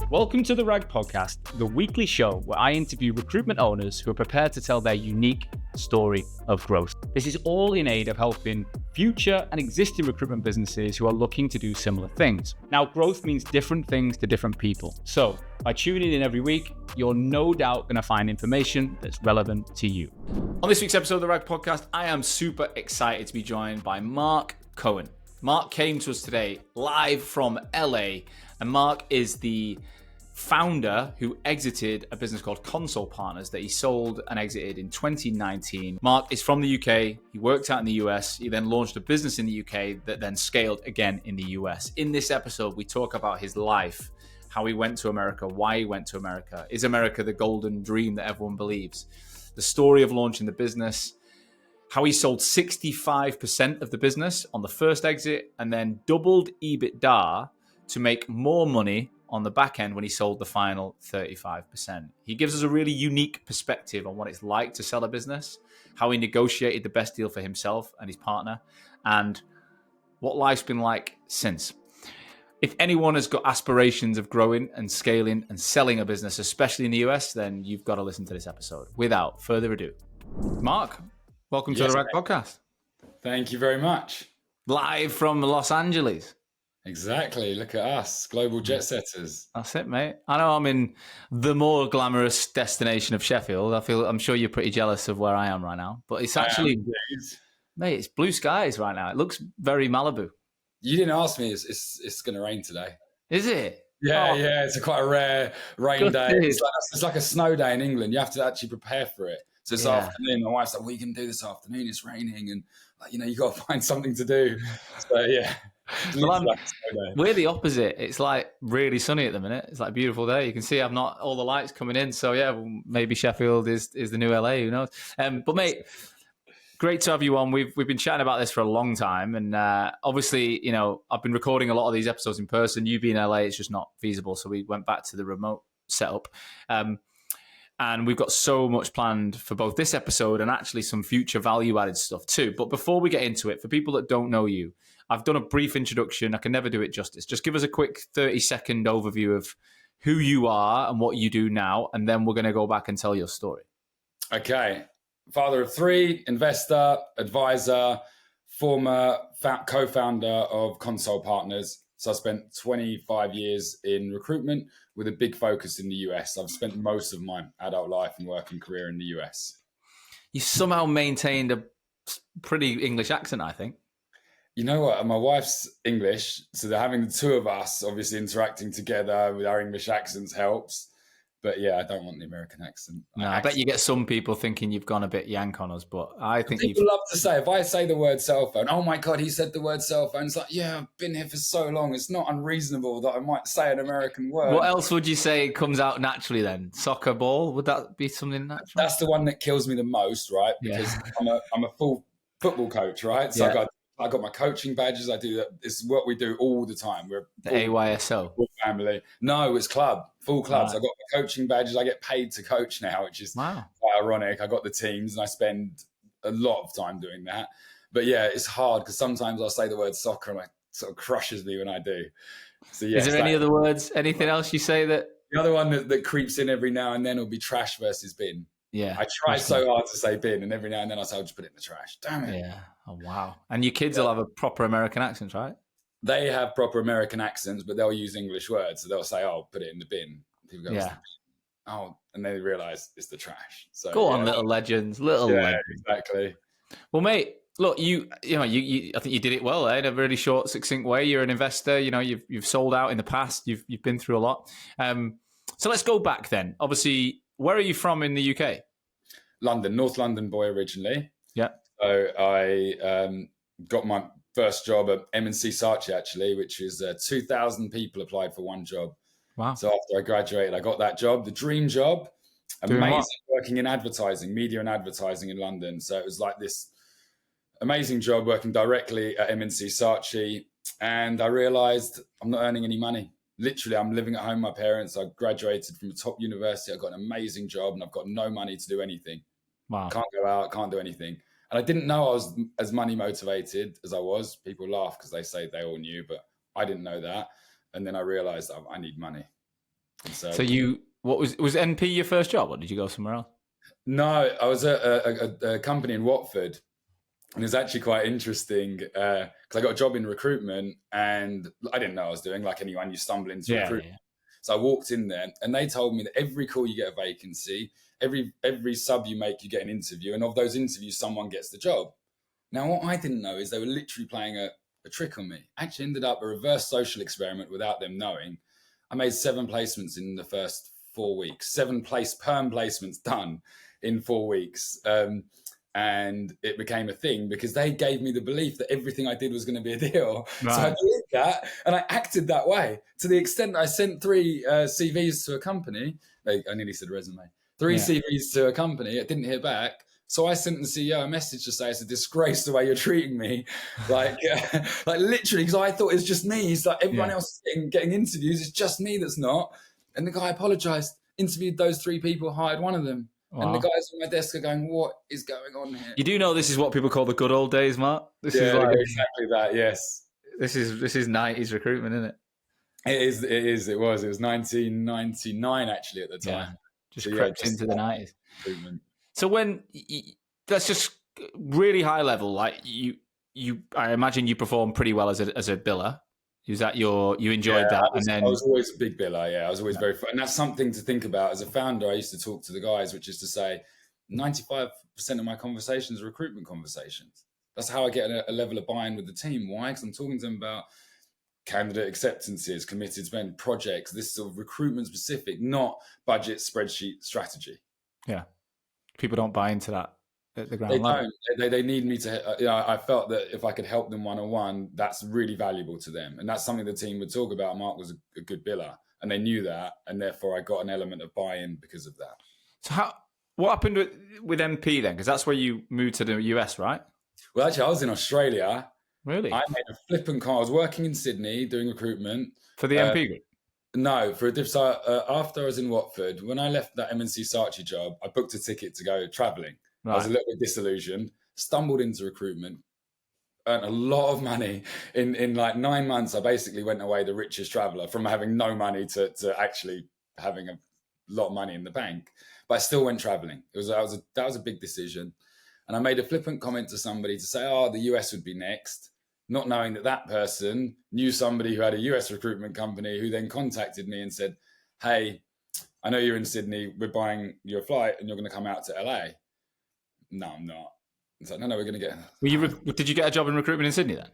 Welcome to the RAG Podcast, the weekly show where I interview recruitment owners who are prepared to tell their unique story of growth. This is all in aid of helping future and existing recruitment businesses who are looking to do similar things. Now, growth means different things to different people. So, by tuning in every week, you're no doubt going to find information that's relevant to you. On this week's episode of the RAG Podcast, I am super excited to be joined by Marc Cohen. Marc came to us today live from LA, and Marc is the founder who exited a business called ConSol Partners that he sold and exited in 2019. Marc is from the UK. He worked out in the US. He then launched a business in the UK that then scaled again in the US. In this episode, we talk about his life, how he went to America, why he went to America. Is America the golden dream that everyone believes? The story of launching the business, how he sold 65% of the business on the first exit and then doubled EBITDA to make more money on the back end when he sold the final 35%. He gives us a really unique perspective on what it's like to sell a business, how he negotiated the best deal for himself and his partner, and what life's been like since. If anyone has got aspirations of growing and scaling and selling a business, especially in the US, then you've got to listen to this episode. Without further ado, Marc, welcome to the RAG Podcast. Thank you very much. Live from Los Angeles. Exactly. Look at us, global jet setters. That's it, mate. I know I'm in the more glamorous destination of Sheffield. I'm sure you're pretty jealous of where I am right now. But it's actually, mate, it's blue skies right now. It looks very Malibu. You didn't ask me. It's going to rain today. Is it? Yeah. It's quite a rare rain day. It's like a snow day in England. You have to actually prepare for it. So this afternoon, my wife's like, "What are you going to do this afternoon? It's raining, and you got to find something to do." So yeah. Well, we're the opposite. It's like really sunny at the minute. It's like a beautiful day. You can see I've not all the lights coming in. So yeah, well, maybe Sheffield is the new LA. Who knows? But mate, great to have you on. We've been chatting about this for a long time, and obviously, I've been recording a lot of these episodes in person. You being in LA, it's just not feasible. So we went back to the remote setup. And we've got so much planned for both this episode and actually some future value-added stuff too. But before we get into it, for people that don't know you, I've done a brief introduction. I can never do it justice. Just give us a quick 30-second overview of who you are and what you do now, and then we're going to go back and tell your story. Okay. Father of three, investor, advisor, former co-founder of ConSol Partners. So I spent 25 years in recruitment with a big focus in the US. I've spent most of my adult life and working career in the US. You somehow maintained a pretty English accent, I think. You know what? My wife's English, so they're having the two of us obviously interacting together with our English accents helps. But yeah, I don't want the American accent. No, I bet you get some people thinking you've gone a bit yank on us, but I think people love to say, if I say the word cell phone, oh my God, he said the word cell phone. It's like, yeah, I've been here for so long. It's not unreasonable that I might say an American word. What else would you say comes out naturally then? Soccer ball? Would that be something natural? That's the one that kills me the most, right? Because I'm a full football coach, right? So I got my coaching badges. I do that. It's what we do all the time. We're the AYSO family. No, it's full clubs. Right. I got my coaching badges. I get paid to coach now, which is quite ironic. I got the teams and I spend a lot of time doing that. But yeah, it's hard because sometimes I'll say the word soccer and it sort of crushes me when I do. So yeah. Is there any other words? Anything else you say that? The other one that creeps in every now and then will be trash versus bin. Yeah. I try so hard to say bin, and every now and then I say, I'll just put it in the trash. Damn it. Yeah. Oh, wow. And your kids will have a proper American accent, right? They have proper American accents, but they'll use English words. So they'll say, "Oh, put it in the bin." People go, "Oh," and they realize it's the trash. So go on, little legends. Legends. Exactly. Well, mate, look, you I think you did it well in a really short, succinct way. You're an investor. You've sold out in the past. You've been through a lot. So let's go back then. Obviously, where are you from in the UK? London, North London boy originally. Yeah. So I got my first job at M&C Saatchi, actually, which is 2,000 people applied for one job. Wow. So after I graduated, I got that job, the dream job. Amazing, working in advertising, media and advertising in London. So it was like this amazing job working directly at M&C Saatchi. And I realized I'm not earning any money. Literally, I'm living at home with my parents. I graduated from a top university. I got an amazing job and I've got no money to do anything. Wow. Can't go out, can't do anything. And I didn't know I was as money motivated as I was. People laugh because they say they all knew, but I didn't know that. And then I realized I need money. And So what was NP your first job, or did you go somewhere else? No, I was at a company in Watford. And it's actually quite interesting because I got a job in recruitment and I didn't know what I was doing. Like anyone, you stumble into recruitment. Yeah. So I walked in there and they told me that every call you get a vacancy, every sub you make, you get an interview. And of those interviews, someone gets the job. Now, what I didn't know is they were literally playing a trick on me. Actually ended up a reverse social experiment without them knowing. I made 7 placements in the first 4 weeks, 7 perm placements done in 4 weeks. And it became a thing because they gave me the belief that everything I did was going to be a deal. Right. So I believed that and I acted that way to the extent that I sent 3 CVs to a company. I nearly said resume. 3 CVs to a company. I didn't hear back. So I sent the CEO a message to say, it's a disgrace the way you're treating me. Like literally, because I thought it's just me. He's like, everyone else is getting interviews. It's just me that's not. And the guy apologized, interviewed those 3 people, hired one of them. Wow. And the guys on my desk are going, what is going on here? You do know this is what people call the good old days, Mark? This is exactly that, yes. This is 90s recruitment, isn't it? It was 1999 actually at the time. Just crept into the 90s. So when, that's just really high level, like I imagine you performed pretty well as a biller. Was that you enjoyed that? I was always a big biller. I was always very fun. And that's something to think about. As a founder, I used to talk to the guys, which is to say 95% of my conversations are recruitment conversations. That's how I get a level of buy-in with the team. Why? Because I'm talking to them about candidate acceptances, committed spend, projects, this sort of recruitment specific, not budget, spreadsheet, strategy. Yeah. People don't buy into that. The ground they level. Don't. They need me to. I felt that if I could help them one-on-one, that's really valuable to them, and that's something the team would talk about. Mark was a good biller, and they knew that, and therefore I got an element of buy-in because of that. So what happened with MP then? Because that's where you moved to the US, right? Well, actually, I was in Australia. Really? I made a flippant call. I was working in Sydney doing recruitment for the MP group. No, for a diff. So after I was in Watford, when I left that MNC Saatchi job, I booked a ticket to go travelling. Right. I was a little bit disillusioned, stumbled into recruitment, earned a lot of money. In like 9 months, I basically went away the richest traveller from having no money to actually having a lot of money in the bank. But I still went travelling. That was a big decision. And I made a flippant comment to somebody to say, the US would be next, not knowing that person knew somebody who had a US recruitment company who then contacted me and said, hey, I know you're in Sydney. We're buying your flight and you're going to come out to LA. No, I'm not. It's like, no, we're going to get... Did you get a job in recruitment in Sydney then?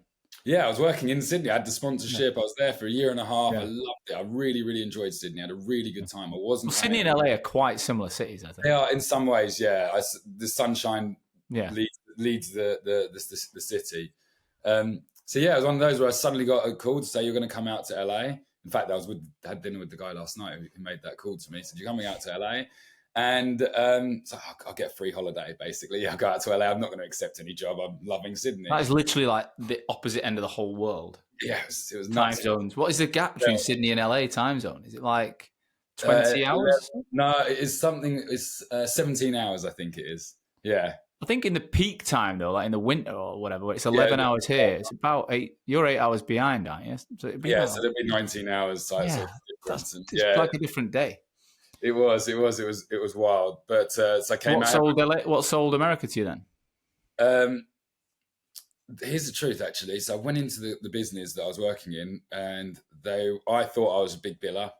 Yeah, I was working in Sydney. I had the sponsorship. I was there for a year and a half. Yeah. I loved it. I really, really enjoyed Sydney. I had a really good time. Sydney and LA are quite similar cities, I think. They are in some ways, yeah. The sunshine leads the city. So yeah, it was one of those where I suddenly got a call to say you're going to come out to LA. In fact, I had dinner with the guy last night who made that call to me. He said, you're coming out to LA? And so I'll get a free holiday, basically. Yeah, I'll go out to LA. I'm not going to accept any job. I'm loving Sydney. That is literally like the opposite end of the whole world. Yeah, it was time zones. What is the gap between Sydney and LA time zone? Is it like 20 hours? No, it's 17 hours, I think it is. Yeah. I think in the peak time, though, like in the winter or whatever, it's 11 hours here. It's about 8. You're 8 hours behind, aren't you? So it'd be so it'd be 19 hours. So it's like a different day. It was wild. But so I came out. What sold America to you then? Here's the truth, actually. So I went into the business that I was working in, and I thought I was a big biller,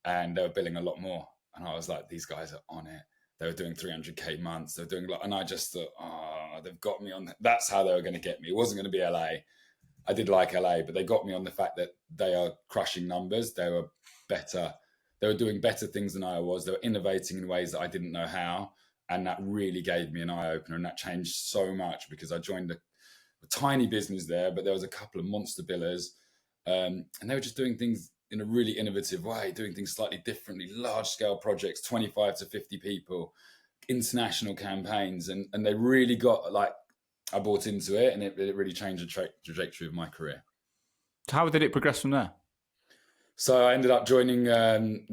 and they were billing a lot more. And I was like, these guys are on it. They were doing 300K months. They were doing and I just thought, they've got me on that. That's how they were going to get me. It wasn't going to be LA. I did like LA, but they got me on the fact that they are crushing numbers. They were better. They were doing better things than I was. They were innovating in ways that I didn't know how. And that really gave me an eye opener. And that changed so much because I joined a tiny business there, but there was a couple of monster billers. And they were just doing things in a really innovative way, doing things slightly differently, large-scale projects, 25 to 50 people, international campaigns. And they really got, I bought into it, and it really changed the trajectory of my career. How did it progress from there? So I ended up joining went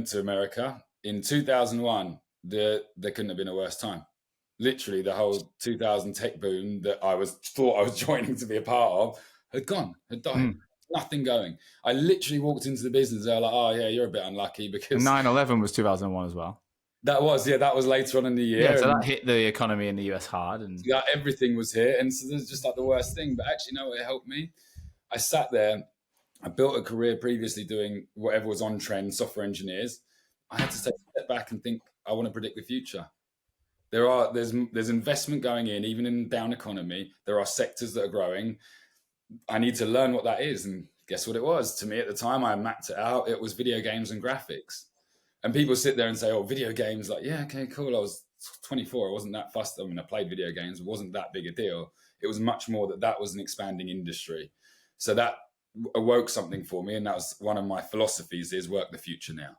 to America. In 2001, there couldn't have been a worse time. Literally, the whole 2000 tech boom that I thought I was joining to be a part of had died. nothing going. I literally walked into the business. They were like, "Oh yeah, you're a bit unlucky because." And 9/11 was 2001 as well. That was later on in the year. Yeah, so that hit the economy in the US hard, and everything was here, and so this is just like the worst thing. But actually, no, it helped me. I sat there. I built a career previously doing whatever was on trend, software engineers. I had to take a step back and think, I want to predict the future. There's investment going in, even in down economy. There are sectors that are growing. I need to learn what that is. And guess what it was? To me at the time, I mapped it out. It was video games and graphics. And people sit there and say, oh, video games, like, yeah, okay, cool. I was 24. I wasn't that fussed. I mean, I played video games. It wasn't that big a deal. It was much more that was an expanding industry. So that awoke something for me. And that was one of my philosophies, is work the future now.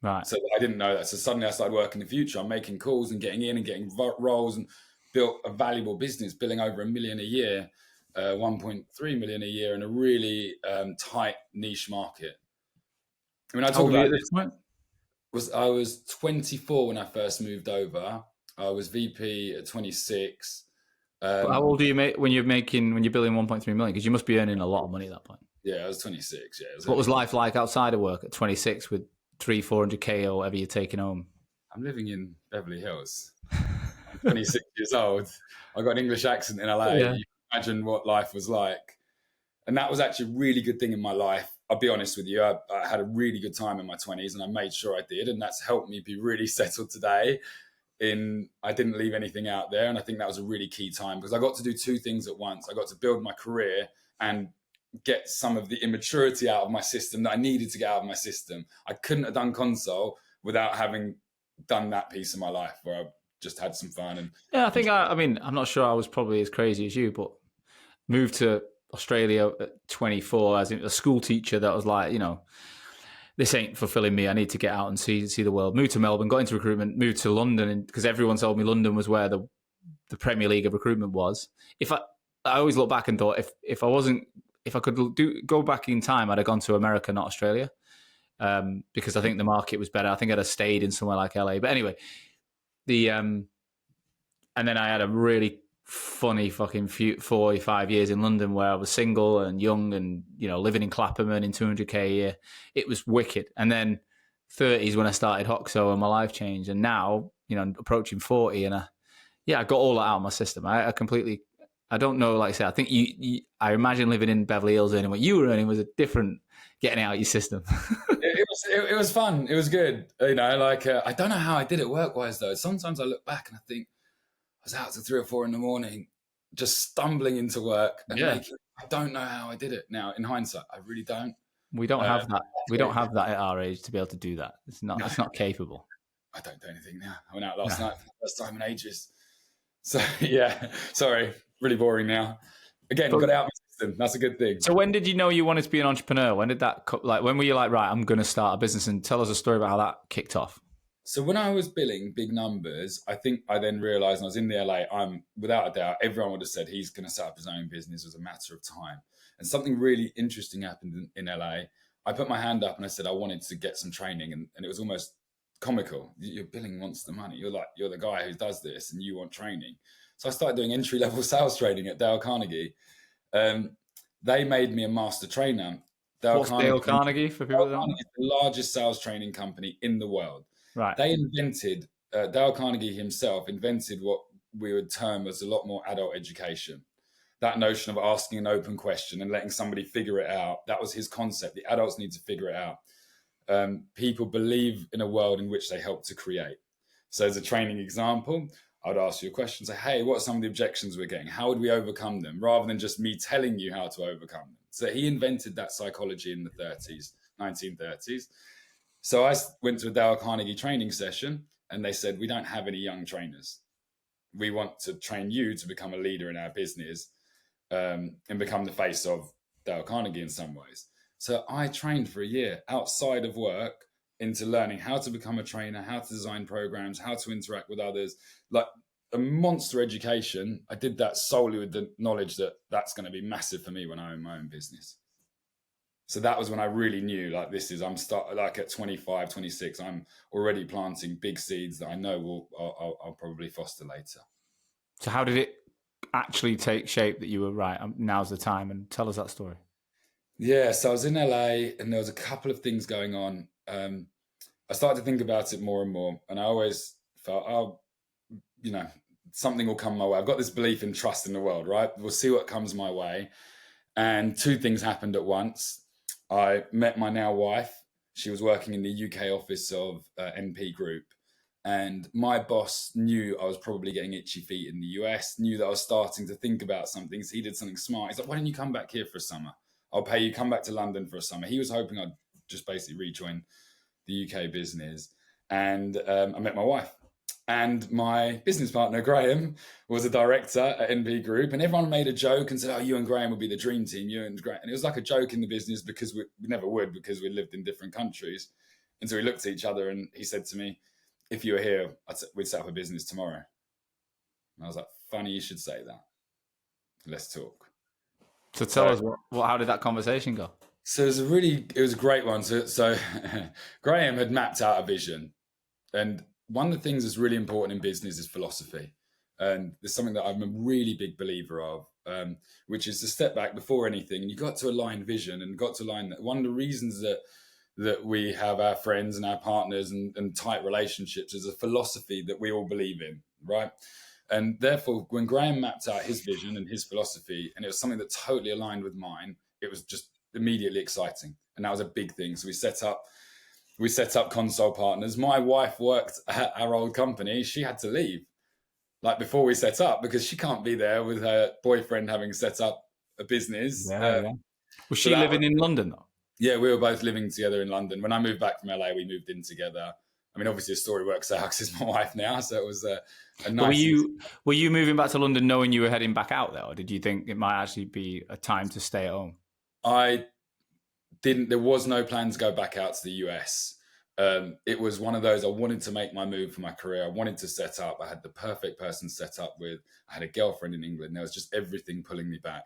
Right. So I didn't know that. So suddenly I started working the future. I'm making calls and getting in and getting roles, and built a valuable business, billing over $1 million a year, 1.3 million a year in a really tight niche market. I mean, I told you at this point. I was 24 when I first moved over. I was VP at 26. How old do you make when you're billing 1.3 million? Because you must be earning a lot of money at that point. Yeah, I was 26. Yeah. What was life like outside of work at 26 with 300-400K or whatever you're taking home? I'm living in Beverly Hills. I'm 26 years old. I got an English accent in LA. Yeah. You can imagine what life was like. And that was actually a really good thing in my life. I'll be honest with you. I had a really good time in my 20s, and I made sure I did. And that's helped me be really settled today. I didn't leave anything out there. And I think that was a really key time, because I got to do two things at once. I got to build my career and get some of the immaturity out of my system that I needed to get out of my system. I couldn't have done ConSol without having done that piece of my life where I just had some fun. And yeah, I think, I'm not sure I was probably as crazy as you, but moved to Australia at 24 as a school teacher that was like, this ain't fulfilling me. I need to get out and see the world. Moved to Melbourne, got into recruitment, moved to London, because everyone told me London was where the Premier League of recruitment was. I always look back and thought, if I could go back in time, I'd have gone to America, not Australia, because I think the market was better. I think I'd have stayed in somewhere like LA. But anyway, and then I had a really funny fucking 45 years in London where I was single and young and, living in Clapham earning 200K a year. It was wicked. And then 30s when I started Hoxo and my life changed. And now, approaching 40, and I got all that out of my system. I don't know, like I said, I think I imagine living in Beverly Hills earning what you were earning was a different getting out of your system. It was fun. It was good. I don't know how I did it work-wise though. Sometimes I look back and I think, I was out till 3 or 4 in the morning, just stumbling into work. And I don't know how I did it now. In hindsight, I really don't. We don't have that. We don't have that at our age to be able to do that. It's not capable. I don't do anything now. I went out last night for the first time in ages. So yeah, sorry, really boring now. Again, got out of my system. That's a good thing. So when did you know you wanted to be an entrepreneur? When did that when were you like, right, I'm going to start a business? And tell us a story about how that kicked off. So when I was billing big numbers, I think I then realized, and I was in the LA, without a doubt, everyone would have said he's going to set up his own business as a matter of time. And something really interesting happened in LA. I put my hand up and I said I wanted to get some training, and it was almost comical. Your billing wants the money. You're the guy who does this and you want training. So I started doing entry-level sales training at Dale Carnegie. They made me a master trainer. What's Dale Carnegie for people? Dale Carnegie is the largest sales training company in the world. Right. They invented, Dale Carnegie himself invented what we would term as a lot more adult education. That notion of asking an open question and letting somebody figure it out. That was his concept. The adults need to figure it out. People believe in a world in which they help to create. So as a training example, I'd ask you a question, say, hey, what are some of the objections we're getting? How would we overcome them? Rather than just me telling you how to overcome them. So he invented that psychology in the 1930s. So I went to a Dale Carnegie training session and they said, we don't have any young trainers. We want to train you to become a leader in our business and become the face of Dale Carnegie in some ways. So I trained for a year outside of work into learning how to become a trainer, how to design programs, how to interact with others, like a monster education. I did that solely with the knowledge that that's going to be massive for me when I own my own business. So that was when I really knew, at 25, 26, I'm already planting big seeds that I know I'll probably foster later. So how did it actually take shape that you were right? Now's the time, and tell us that story. Yeah, so I was in LA and there was a couple of things going on. I started to think about it more and more, and I always felt, oh, you know, something will come my way. I've got this belief and trust in the world, right? We'll see what comes my way. And two things happened at once. I met my now wife. She was working in the UK office of NP Group. And my boss knew I was probably getting itchy feet in the US, knew that I was starting to think about something. So he did something smart. He's like, why don't you come back here for a summer? I'll pay you, come back to London for a summer. He was hoping I'd just basically rejoin the UK business. And I met my wife. And my business partner, Graeme, was a director at NP Group. And everyone made a joke and said, oh, you and Graeme would be the dream team, you and Graeme. And it was like a joke in the business because we never would, because we lived in different countries. And so we looked at each other and he said to me, if you were here, we'd set up a business tomorrow. And I was like, funny you should say that. Let's talk. So tell us, how did that conversation go? So it was a great one. So Graeme had mapped out a vision. And one of the things that's really important in business is philosophy. And there's something that I'm a really big believer of, which is to step back before anything. And you've got to align vision and got to align that. One of the reasons that we have our friends and our partners and tight relationships is a philosophy that we all believe in, right? And therefore, when Graeme mapped out his vision and his philosophy, and it was something that totally aligned with mine, it was just immediately exciting. And that was a big thing. So we set up ConSol Partners. My wife worked at our old company. She had to leave like before we set up because she can't be there with her boyfriend having set up a business. Yeah. Was she living in London though? Yeah, we were both living together in London. When I moved back from LA, we moved in together. I mean, obviously, the story works out because it's my wife now, so it was a nice. Were you moving back to London knowing you were heading back out there, or did you think it might actually be a time to stay at home? I didn't. There was no plan to go back out to the US. It was one of those. I wanted to make my move for my career. I wanted to set up. I had the perfect person set up with. I had a girlfriend in England. There was just everything pulling me back,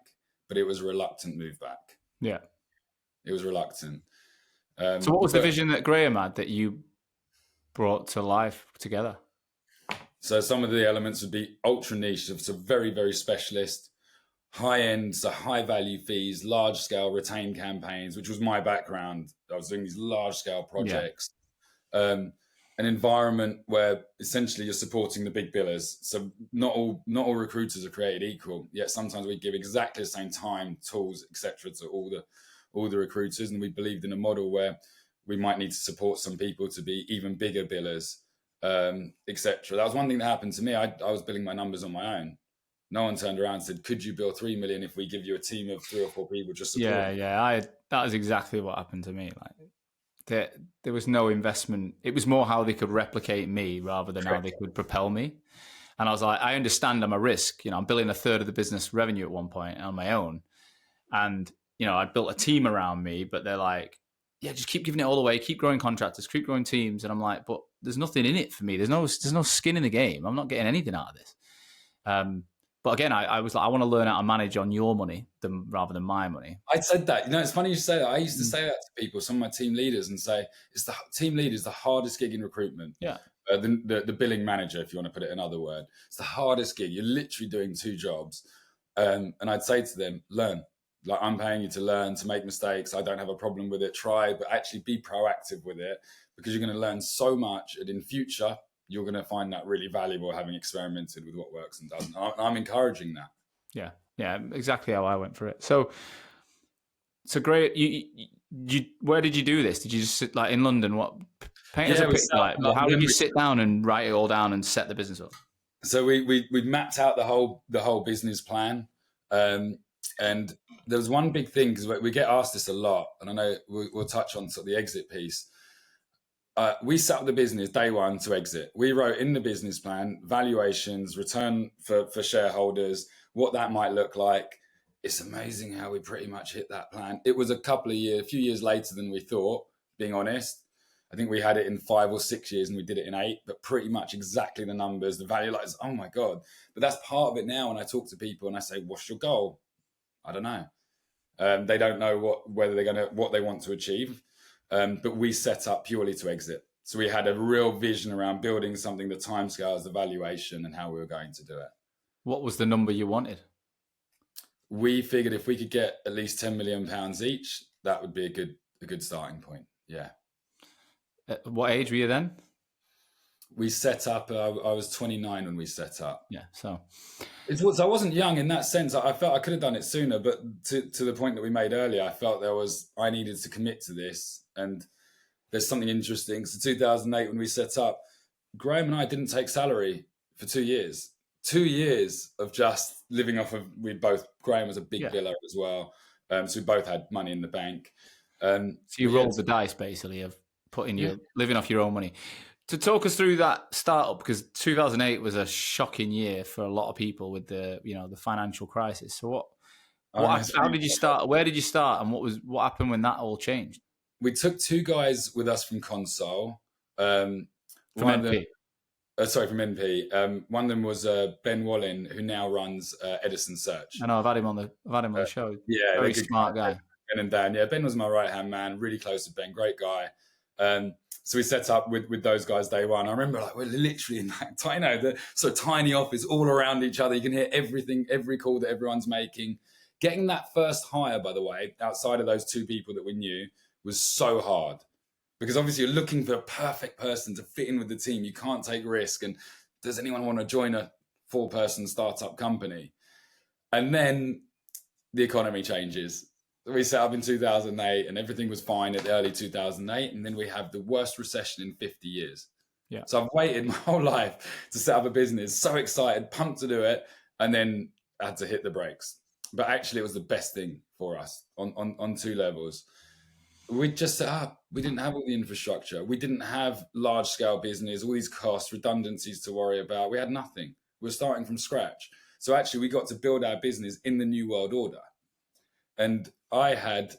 but it was a reluctant move back. Yeah, it was reluctant. So what was the vision that Graeme had that you brought to life together? So some of the elements would be ultra niche, so very, very specialist, high end, so high value fees, large scale retained campaigns, which was my background. I was doing these large scale projects. Yeah. An environment where essentially you're supporting the big billers. So not all recruiters are created equal. Yet sometimes we give exactly the same time, tools, etc. to all the recruiters, and we believed in a model where we might need to support some people to be even bigger billers, etc. That was one thing that happened to me. I was billing my numbers on my own. No one turned around and said, could you bill 3 million if we give you a team of 3 or 4 people just support? Yeah. That was exactly what happened to me. Like there was no investment. It was more how they could replicate me rather than how they could propel me. And I was like, I understand I'm a risk. I'm billing a third of the business revenue at one point on my own. And, I built a team around me, but they're like, yeah, just keep giving it all away, keep growing contractors, keep growing teams. And I'm like, but there's nothing in it for me. There's no skin in the game. I'm not getting anything out of this. But again, I was like, I want to learn how to manage on your money rather than my money. I said that. It's funny you say that. I used to say that to people, some of my team leaders, and say the team leader is the hardest gig in recruitment. Yeah. The billing manager, if you want to put it in another word, it's the hardest gig. You're literally doing 2 jobs. And I'd say to them, learn. Like, I'm paying you to learn, to make mistakes. I don't have a problem with it. Try, but actually be proactive with it, because you're going to learn so much. And in future, you're going to find that really valuable, having experimented with what works and doesn't. I'm encouraging that. Yeah, exactly how I went for it. So great. You where did you do this? Did you just sit like in London? What paint us a picture? How did you sit down and write it all down and set the business up? So we mapped out the whole business plan, and there was one big thing, because we get asked this a lot, and I know we'll touch on sort of the exit piece. We set up the business day one to exit. We wrote in the business plan valuations, return for shareholders, what that might look like. It's amazing how we pretty much hit that plan. It was a few years later than we thought, being honest. I think we had it in 5 or 6 years and we did it in 8, but pretty much exactly the numbers, the value, like, oh my God. But that's part of it now. When I talk to people and I say, what's your goal? I don't know. They don't know what they want to achieve. But we set up purely to exit. So we had a real vision around building something, the timescales, the valuation, and how we were going to do it. What was the number you wanted? we figured if we could get at least £10 million each, that would be a good starting point. Yeah. What age were you then? We set up, I was 29 when we set up. Yeah. So I wasn't young in that sense. I felt I could have done it sooner, but to the point that we made earlier, I felt I needed to commit to this. And there's something interesting. So 2008, when we set up, Graeme and I didn't take salary for 2 years. 2 years of just living off of, Graeme was a big biller as well. So we both had money in the bank. So you rolled the dice basically of living off your own money. To talk us through that startup, because 2008 was a shocking year for a lot of people with the financial crisis. So how did you start? Where did you start? And what happened when that all changed? We took 2 guys with us from ConSol. From NP. From NP. One of them was Ben Wallin, who now runs Edison Search. I know, I've had him on the show. Yeah, very smart guy. Ben and Dan. Yeah, Ben was my right hand man. Really close to Ben. Great guy. So we set up with those guys day one. I remember we're literally in that the sort of tiny office, all around each other. You can hear everything, every call that everyone's making. Getting that first hire, by the way, outside of those 2 people that we knew, was so hard. Because obviously you're looking for a perfect person to fit in with the team. You can't take risk. And does anyone want to join a 4-person startup company? And then the economy changes. We set up in 2008 and everything was fine at early 2008. And then we have the worst recession in 50 years. Yeah. So I've waited my whole life to set up a business, so excited, pumped to do it, and then had to hit the brakes. But actually it was the best thing for us on 2 levels. We just set up. We didn't have all the infrastructure. We didn't have large scale business, all these costs, redundancies to worry about. We had nothing. We were starting from scratch. So actually we got to build our business in the new world order. And I had,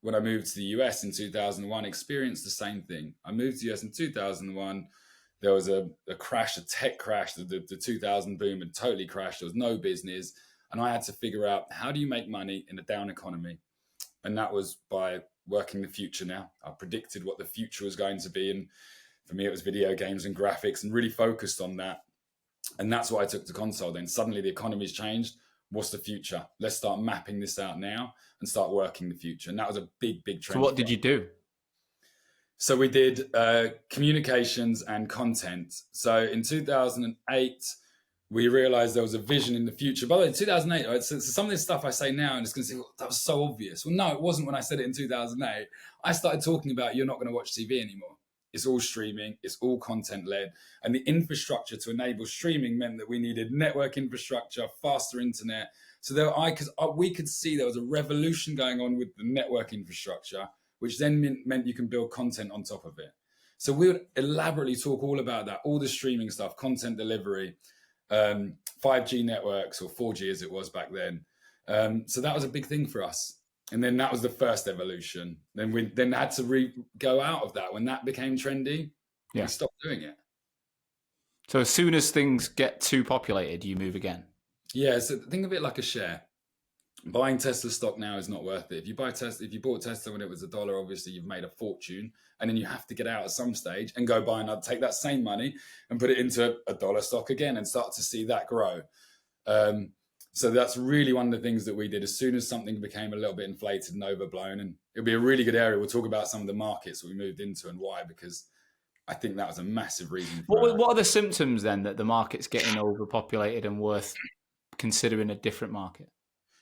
when I moved to the US in 2001, experienced the same thing. I moved to the US in 2001. There was a crash, a tech crash. The 2000 boom had totally crashed. There was no business. And I had to figure out, how do you make money in a down economy? And that was by working the future now. I predicted what the future was going to be. And for me, it was video games and graphics, and really focused on that. And that's what I took to ConSol. Then suddenly the economy's changed. What's the future? Let's start mapping this out now and start working the future. And that was a big trend. So what did you do? So we did communications and content. So in 2008, we realized there was a vision in the future. By the way, in 2008, right, so some of this stuff I say now, and it's going to say, well, that was so obvious. Well, no, it wasn't when I said it in 2008. I started talking about you're not going to watch TV anymore. It's all streaming. It's all content-led. And the infrastructure to enable streaming meant that we needed network infrastructure, faster internet. So we could see there was a revolution going on with the network infrastructure, which then meant you can build content on top of it. So we would elaborately talk all about that, all the streaming stuff, content delivery, 5G networks, or 4G as it was back then. So that was a big thing for us. And then that was the first evolution. Then we had to go out of that. When that became trendy, we stopped doing it. So as soon as things get too populated, you move again? Yeah, so think of it like a share. Buying Tesla stock now is not worth it. If you bought Tesla when it was $1, obviously you've made a fortune, and then you have to get out at some stage and go buy another, take that same money and put it into a $1 stock again and start to see that grow. So that's really one of the things that we did as soon as something became a little bit inflated and overblown. And it'll be a really good area. We'll talk about some of the markets that we moved into and why, because I think that was a massive reason. What are the symptoms then that the market's getting overpopulated and worth considering a different market?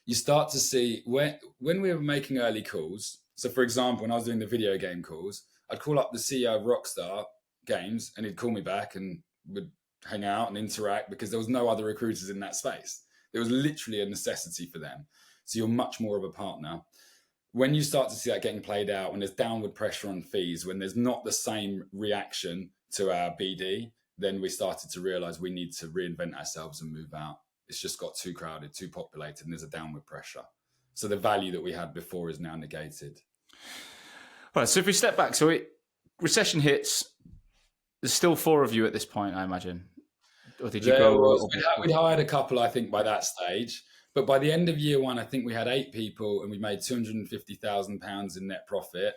You start to see when we were making early calls. So for example, when I was doing the video game calls, I'd call up the CEO of Rockstar Games and he'd call me back and would hang out and interact because there was no other recruiters in that space. It was literally a necessity for them. So you're much more of a partner. When you start to see that getting played out, when there's downward pressure on fees, when there's not the same reaction to our BD, then we started to realize we need to reinvent ourselves and move out. It's just got too crowded, too populated, and there's a downward pressure. So the value that we had before is now negated. All right, so if we step back, recession hits, there's still 4 of you at this point, I imagine. Or did you go? We'd hired a couple, I think, by that stage. But by the end of year 1, I think we had 8 people and we made £250,000 in net profit.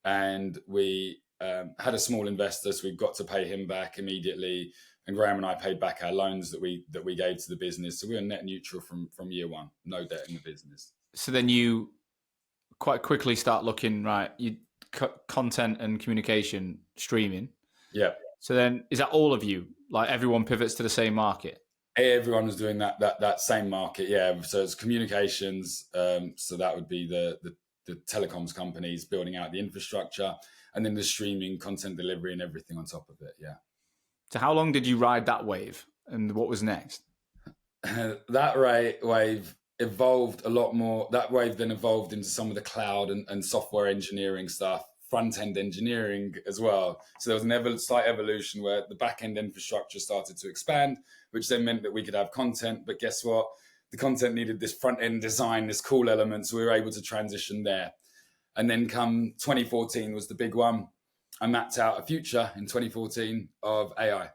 And we had a small investor, so we've got to pay him back immediately. And Graeme and I paid back our loans that we gave to the business. So we were net neutral from year one, no debt in the business. So then you quite quickly start looking, right, you content and communication streaming. Yeah. So then is that all of you? Like everyone pivots to the same market? Everyone was doing that same market, yeah. So it's communications. So that would be the telecoms companies building out the infrastructure, and then the streaming, content delivery, and everything on top of it. Yeah. So how long did you ride that wave, and what was next? That wave evolved a lot more. That wave then evolved into some of the cloud and software engineering stuff, front-end engineering as well. So there was a slight evolution where the back-end infrastructure started to expand, which then meant that we could have content. But guess what? The content needed this front-end design, this cool element, so we were able to transition there. And then come 2014 was the big one. I mapped out a future in 2014 of AI.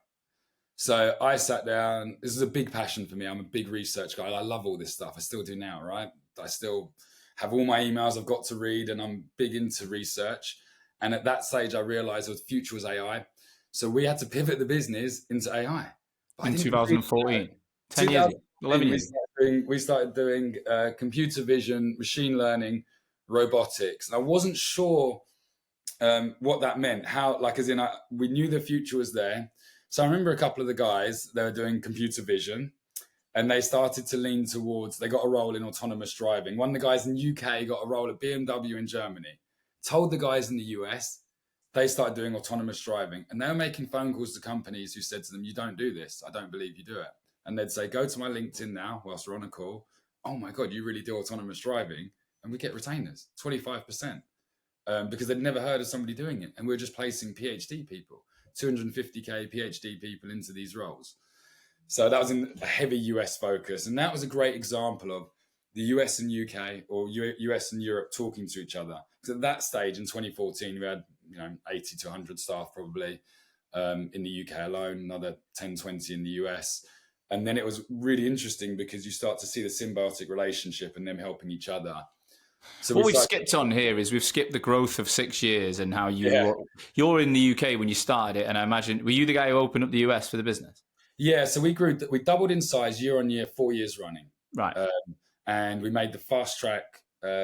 So I sat down. This is a big passion for me. I'm a big research guy. I love all this stuff. I still do now, right? I still have all my emails I've got to read, and I'm big into research. And at that stage, I realized the future was AI. So we had to pivot the business into AI. In 2014, 10 years, 11 years. We started doing computer vision, machine learning, robotics. And I wasn't sure what that meant. We knew the future was there. So I remember a couple of the guys, they were doing computer vision, and they started to lean towards, they got a role in autonomous driving. One of the guys in the UK got a role at BMW in Germany, told the guys in the US, they started doing autonomous driving. And they were making phone calls to companies who said to them, you don't do this. I don't believe you do it. And they'd say, go to my LinkedIn now whilst we're on a call. Oh my God, you really do autonomous driving? And we get retainers, 25%, because they'd never heard of somebody doing it. And we're just placing PhD people, 250K PhD people into these roles. So that was a heavy US focus. And that was a great example of the US and UK, or US and Europe talking to each other. Because at that stage in 2014, we had 80 to 100 staff probably in the UK alone, another 10, 20 in the US. And then it was really interesting because you start to see the symbiotic relationship and them helping each other. So what we've skipped on here is we've skipped the growth of 6 years and how you're in the UK when you started it. And I imagine, were you the guy who opened up the US for the business? Yeah, so we doubled in size year on year, 4 years running. Right. And we made the fast track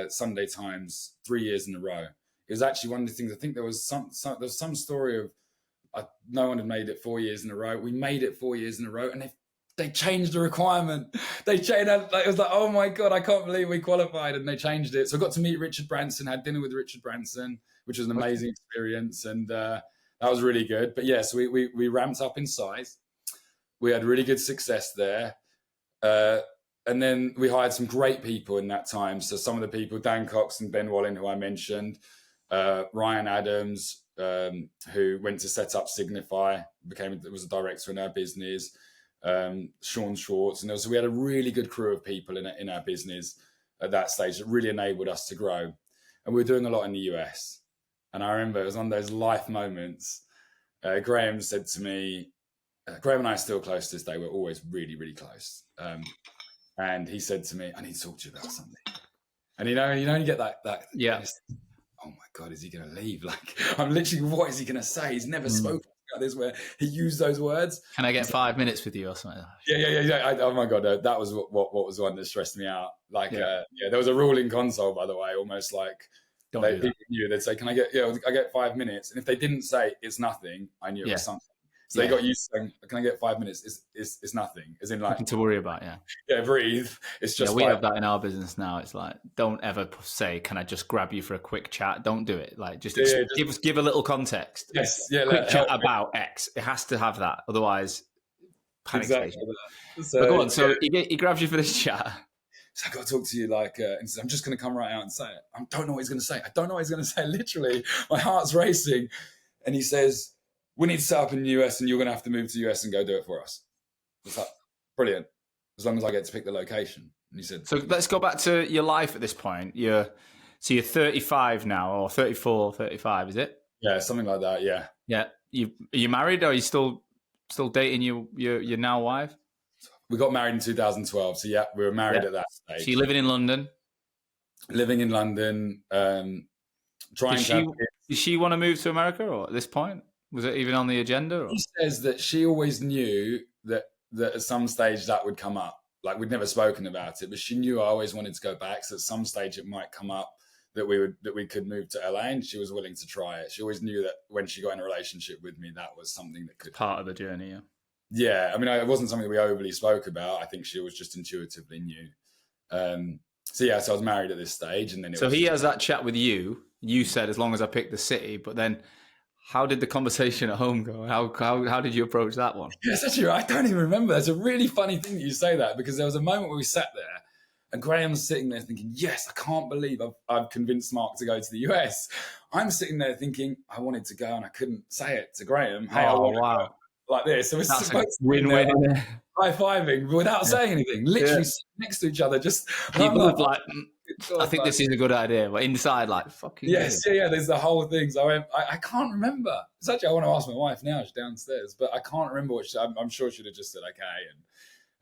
Sunday Times 3 years in a row. It was actually one of the things, I think there was some story of no one had made it 4 years in a row. We made it 4 years in a row, and they changed the requirement. They changed it. It was like, oh my God, I can't believe we qualified, and they changed it. So I got to meet Richard Branson, had dinner with Richard Branson, which was an amazing experience, and that was really good. But yes, we ramped up in size. We had really good success there. And then we hired some great people in that time. So some of the people, Dan Cox and Ben Wallen, who I mentioned, Ryan Adams, who went to set up Signify, was a director in our business, Sean Schwartz. And so we had a really good crew of people in our business at that stage that really enabled us to grow. And we were doing a lot in the US. And I remember it was one of those life moments. Graeme said to me, Graeme and I are still close to this day. We're always really, really close. And he said to me, I need to talk to you about something. And you get that. Yeah. Oh my God, is he going to leave? Like, I'm literally, what is he going to say? He's never spoken about this where he used those words. Can I get 5 minutes with you or something? Yeah. Oh my God, that was what was the one that stressed me out. Like, there was a rule in ConSol, by the way, almost like people knew. They'd say, I get 5 minutes? And if they didn't say it's nothing, I knew it was something. So they got used to saying, can I get 5 minutes? It's nothing. As in, like, nothing to worry about, breathe. It's just we have that in our business now. It's like, don't ever say, can I just grab you for a quick chat? Don't do it. Like, just give a little context. Yes. Quick chat about X. It has to have that. Otherwise, panic exactly. So, but go on. So he grabs you for this chat. So I got to talk to you, like, and says, I'm just going to come right out and say it. I don't know what he's going to say. Literally, my heart's racing. And he says, we need to set up in the US, and you're going to have to move to the US and go do it for us. It's like, brilliant. As long as I get to pick the location. And he said, so let's go back to your life at this point. You're 35 now, or 34, 35, is it? Yeah, something like that. Yeah. Yeah. Are you married, or are you still dating your now wife? We got married in 2012. So we were married at that stage. So you're living in London? Living in London, trying to have kids. Did she want to move to America, or at this point? Was it even on the agenda? Or? She says that she always knew that at some stage that would come up. Like, we'd never spoken about it, but she knew I always wanted to go back. So at some stage it might come up that we could move to LA, and she was willing to try it. She always knew that when she got in a relationship with me, that was something that could part of the journey. Yeah. Yeah. I mean, it wasn't something we overly spoke about. I think she was just intuitively knew. So I was married at this stage, and then he has that chat with you. You said as long as I picked the city, but then how did the conversation at home go? How did you approach that one? Yes, actually, I don't even remember. It's a really funny thing that you say that, because there was a moment where we sat there and Graham's sitting there thinking, yes, I can't believe I've convinced Mark to go to the US. I'm sitting there thinking I wanted to go and I couldn't say it to Graham. Hey, wow. Like this. So it's supposed to win-win. High-fiving without saying anything, literally next to each other. Just I think this is a good idea, but inside, like, fucking. Yes, there's the whole thing. So I can't remember. It's actually, I want to ask my wife now. She's downstairs, but I can't remember what I'm sure she'd have just said okay.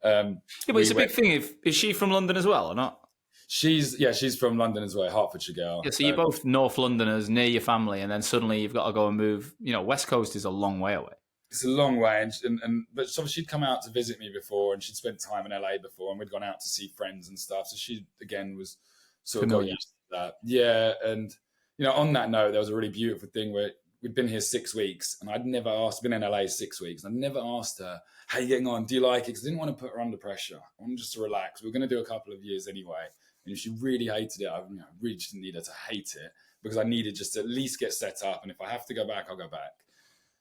And but it's a big thing. Is she from London as well or not? She's from London as well, Hertfordshire girl. Yeah, so you're both North Londoners, near your family, and then suddenly you've got to go and move. West Coast is a long way away. It's a long way, but so she'd come out to visit me before, and she'd spent time in LA before, and we'd gone out to see friends and stuff. So she again was sort of got used to that. Yeah, and on that note, there was a really beautiful thing where we'd been here 6 weeks, and I'd never asked. Been in LA 6 weeks, and I'd never asked her, "How you getting on? Do you like it?" Because I didn't want to put her under pressure. I wanted just to relax. We were going to do a couple of years anyway, and if she really hated it, I really just didn't need her to hate it, because I needed just to at least get set up, and if I have to go back, I'll go back.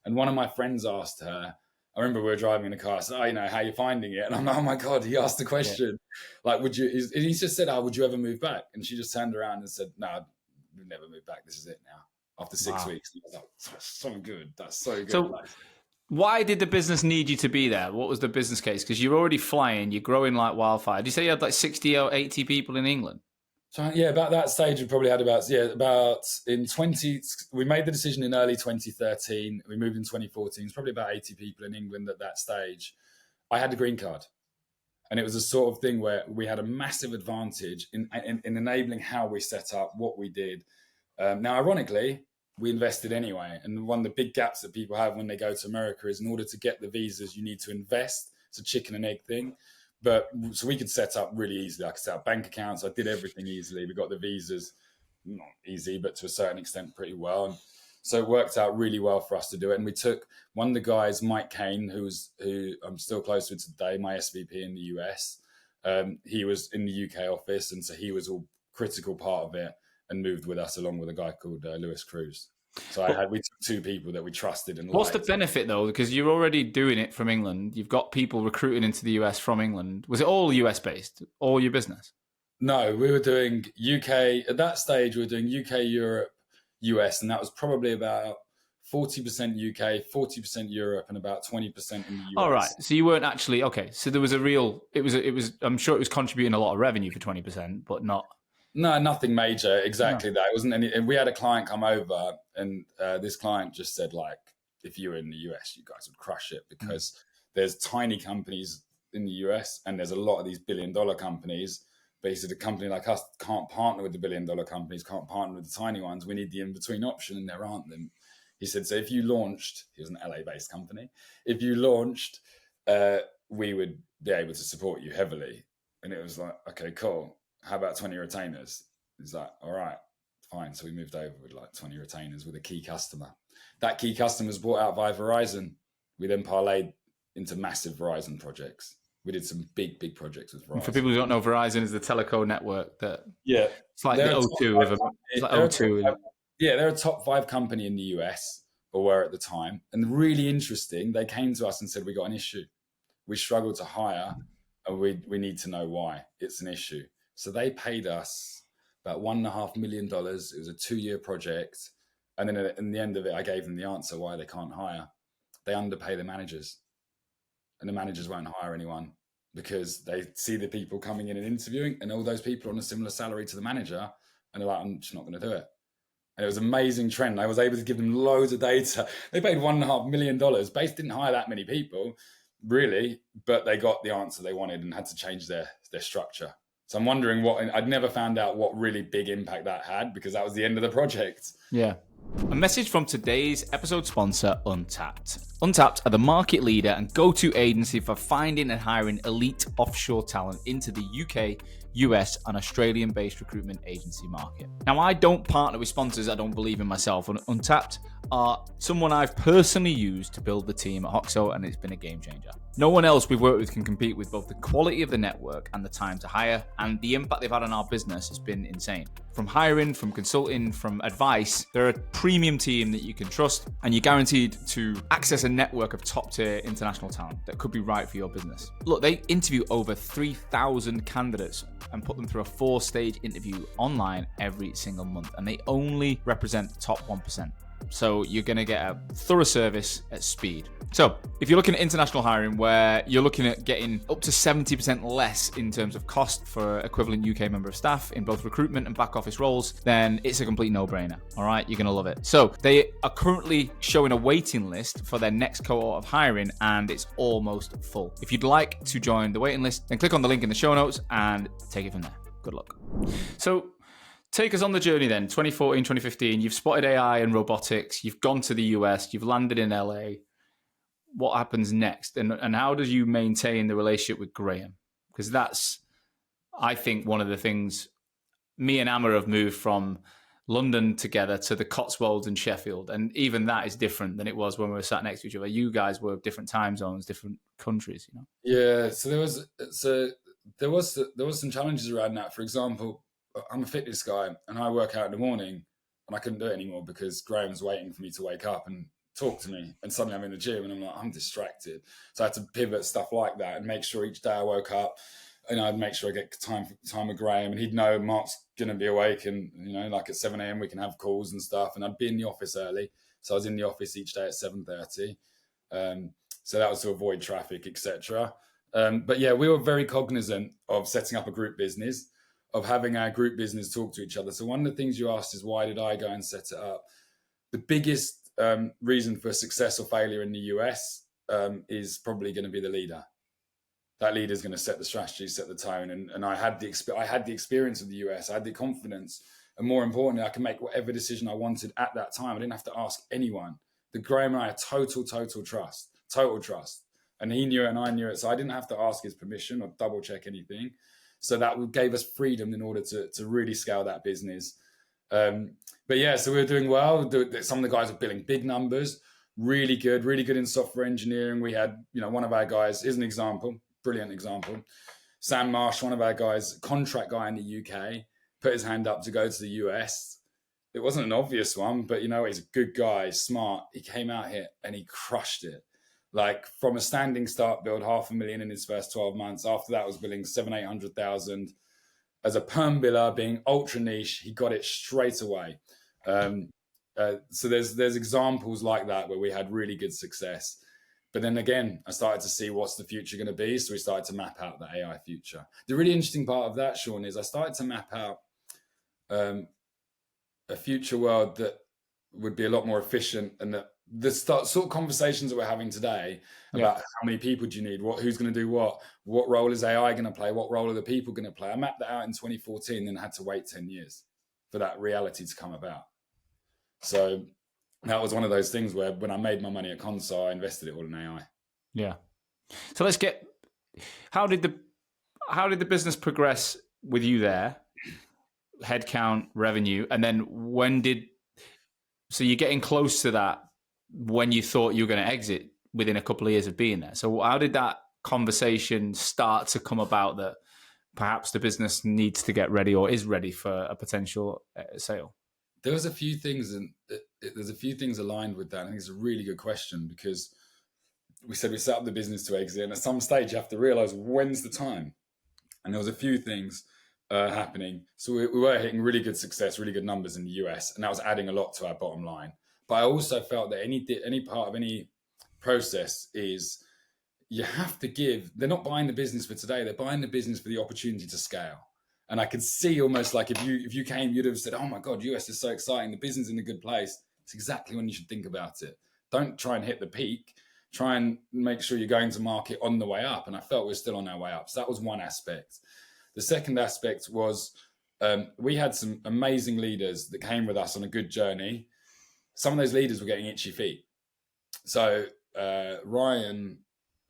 And one of my friends asked her, I remember we were driving in the car, I said, how are you finding it? And I'm like, oh my God, he asked the question. Like, would you, and he just said, would you ever move back? And she just turned around and said, no, we've never moved back. This is it now. After 6 weeks. And I was like, that's so good. That's so good. So why did the business need you to be there? What was the business case? Because you're already flying, you're growing like wildfire. Did you say you had like 60 or 80 people in England? So about that stage, we probably had we made the decision in early 2013. We moved in 2014. It's probably about 80 people in England at that stage. I had the green card. And it was a sort of thing where we had a massive advantage in enabling how we set up, what we did. Now, ironically, we invested anyway. And one of the big gaps that people have when they go to America is in order to get the visas, you need to invest. It's a chicken and egg thing. But so we could set up really easily. I could set up bank accounts. I did everything easily. We got the visas, not easy, but to a certain extent pretty well. And so it worked out really well for us to do it. And we took one of the guys, Mike Kane, who I'm still close with today, my SVP in the US. He was in the UK office. And so he was all critical part of it and moved with us along with a guy called Lewis Cruz. So we took two people that we trusted and liked. What's the benefit though? Because you're already doing it from England. You've got people recruiting into the US from England. Was it all US based, all your business? No, we were doing UK. At that stage, we were doing UK, Europe, US, and that was probably about 40% UK, 40% Europe, and about 20% in the US. All right. So you weren't actually, okay. So there was it was, I'm sure it was contributing a lot of revenue for 20%, but not. No, nothing major. Exactly that. It wasn't any. And we had a client come over, and this client just said, like, if you were in the US, you guys would crush it, because there's tiny companies in the US, and there's a lot of these billion-dollar companies. But he said a company like us can't partner with the billion-dollar companies, can't partner with the tiny ones. We need the in-between option, and there aren't them. He said, so if you launched, he was an LA-based company. If you launched, we would be able to support you heavily. And it was like, okay, cool. How about 20 retainers? He's like, all right, fine. So we moved over with like 20 retainers with a key customer. That key customer was bought out by Verizon. We then parlayed into massive Verizon projects. We did some big projects with Verizon. For people who don't know, Verizon is the telco network that it's like they're the O2 it's like O2. They're a top 5 company in the US, or were at the time. And really interesting, they came to us and said, we got an issue. We struggled to hire, and we need to know why. It's an issue. So they paid us about $1.5 million. It was a 2-year project. And then in the end of it, I gave them the answer why they can't hire. They underpay the managers. And the managers won't hire anyone because they see the people coming in and interviewing, and all those people are on a similar salary to the manager. And they're like, I'm just not going to do it. And it was an amazing trend. I was able to give them loads of data. They paid $1.5 million. Base didn't hire that many people, really, but they got the answer they wanted and had to change their structure. So I'm wondering I'd never found out what really big impact that had, because that was the end of the project. Yeah. A message from today's episode sponsor, Untapped. Untapped are the market leader and go-to agency for finding and hiring elite offshore talent into the UK, US, and Australian-based recruitment agency market. Now, I don't partner with sponsors I don't believe in myself, and Untapped are someone I've personally used to build the team at Hoxo, and it's been a game changer. No one else we've worked with can compete with both the quality of the network and the time to hire, and the impact they've had on our business has been insane. From hiring, from consulting, from advice, they're a premium team that you can trust, and you're guaranteed to access a network of top-tier international talent that could be right for your business. Look, they interview over 3,000 candidates and put them through a 4-stage interview online every single month, and they only represent the top 1%. So you're going to get a thorough service at speed. So if you're looking at international hiring where you're looking at getting up to 70% less in terms of cost for equivalent UK member of staff in both recruitment and back office roles, then it's a complete no-brainer. All right, you're going to love it. So they are currently showing a waiting list for their next cohort of hiring, and it's almost full. If you'd like to join the waiting list, then click on the link in the show notes and take it from there. Good luck. So take us on the journey then, 2014, 2015. You've spotted AI and robotics. You've gone to the US. You've landed in LA. What happens next? And how do you maintain the relationship with Graeme? Because that's, I think, one of the things. Me and Amma have moved from London together to the Cotswolds and Sheffield. And even that is different than it was when we were sat next to each other. You guys were different time zones, different countries, you know? Yeah, so there was some challenges around that. For example, I'm a fitness guy and I work out in the morning, and I couldn't do it anymore because Graham's waiting for me to wake up and talk to me, and suddenly I'm in the gym and I'm like, I'm distracted. So I had to pivot stuff like that and make sure each day I woke up and I'd make sure I get time with Graeme, and he'd know Mark's going to be awake, and like at 7 a.m. we can have calls and stuff, and I'd be in the office early. So I was in the office each day at 7:30. So that was to avoid traffic, etc. But yeah, we were very cognizant of setting up a group business, of having our group business talk to each other. So one of the things you asked is, why did I go and set it up? The biggest reason for success or failure in the US is probably going to be the leader. That leader is going to set the strategy, set the tone. And I had the experience of the US. I had the confidence. And more importantly, I could make whatever decision I wanted at that time. I didn't have to ask anyone. The Graeme and I had total trust. And he knew it and I knew it. So I didn't have to ask his permission or double check anything. So that gave us freedom in order to really scale that business. But yeah, so we were doing well. Some of the guys are billing big numbers, really good in software engineering. We had, one of our guys, here's an example, brilliant example. Sam Marsh, one of our guys, contract guy in the UK, put his hand up to go to the US. It wasn't an obvious one, but he's a good guy, smart. He came out here and he crushed it. Like from a standing start, build $500,000 in his first 12 months. After that was billing 700,000-800,000. As a perm biller, being ultra niche, he got it straight away. So there's examples like that where we had really good success. But then again, I started to see what's the future going to be. So we started to map out the AI future. The really interesting part of that, Sean, is I started to map out a future world that would be a lot more efficient, and that the sort of conversations that we're having today about how many people do you need, who's going to do what role is AI going to play, what role are the people going to play. I mapped that out in 2014 and had to wait 10 years for that reality to come about. So that was one of those things where when I made my money at ConSol, I invested it all in AI. Yeah. So how did the business progress with you there? Headcount, revenue, and then so you're getting close to that when you thought you were going to exit within a couple of years of being there. So how did that conversation start to come about that perhaps the business needs to get ready or is ready for a potential sale? There was a few things, and there's a few things aligned with that. I think it's a really good question, because we said we set up the business to exit, and at some stage you have to realize when's the time. And there was a few things happening. So we were hitting really good success, really good numbers in the US, and that was adding a lot to our bottom line. But I also felt that any part of any process is you have to give. They're not buying the business for today. They're buying the business for the opportunity to scale. And I could see almost like if you came, you'd have said, oh my God, US is so exciting. The business is in a good place. It's exactly when you should think about it. Don't try and hit the peak. Try and make sure you're going to market on the way up. And I felt we're still on our way up. So that was one aspect. The second aspect was we had some amazing leaders that came with us on a good journey. Some of those leaders were getting itchy feet. So Ryan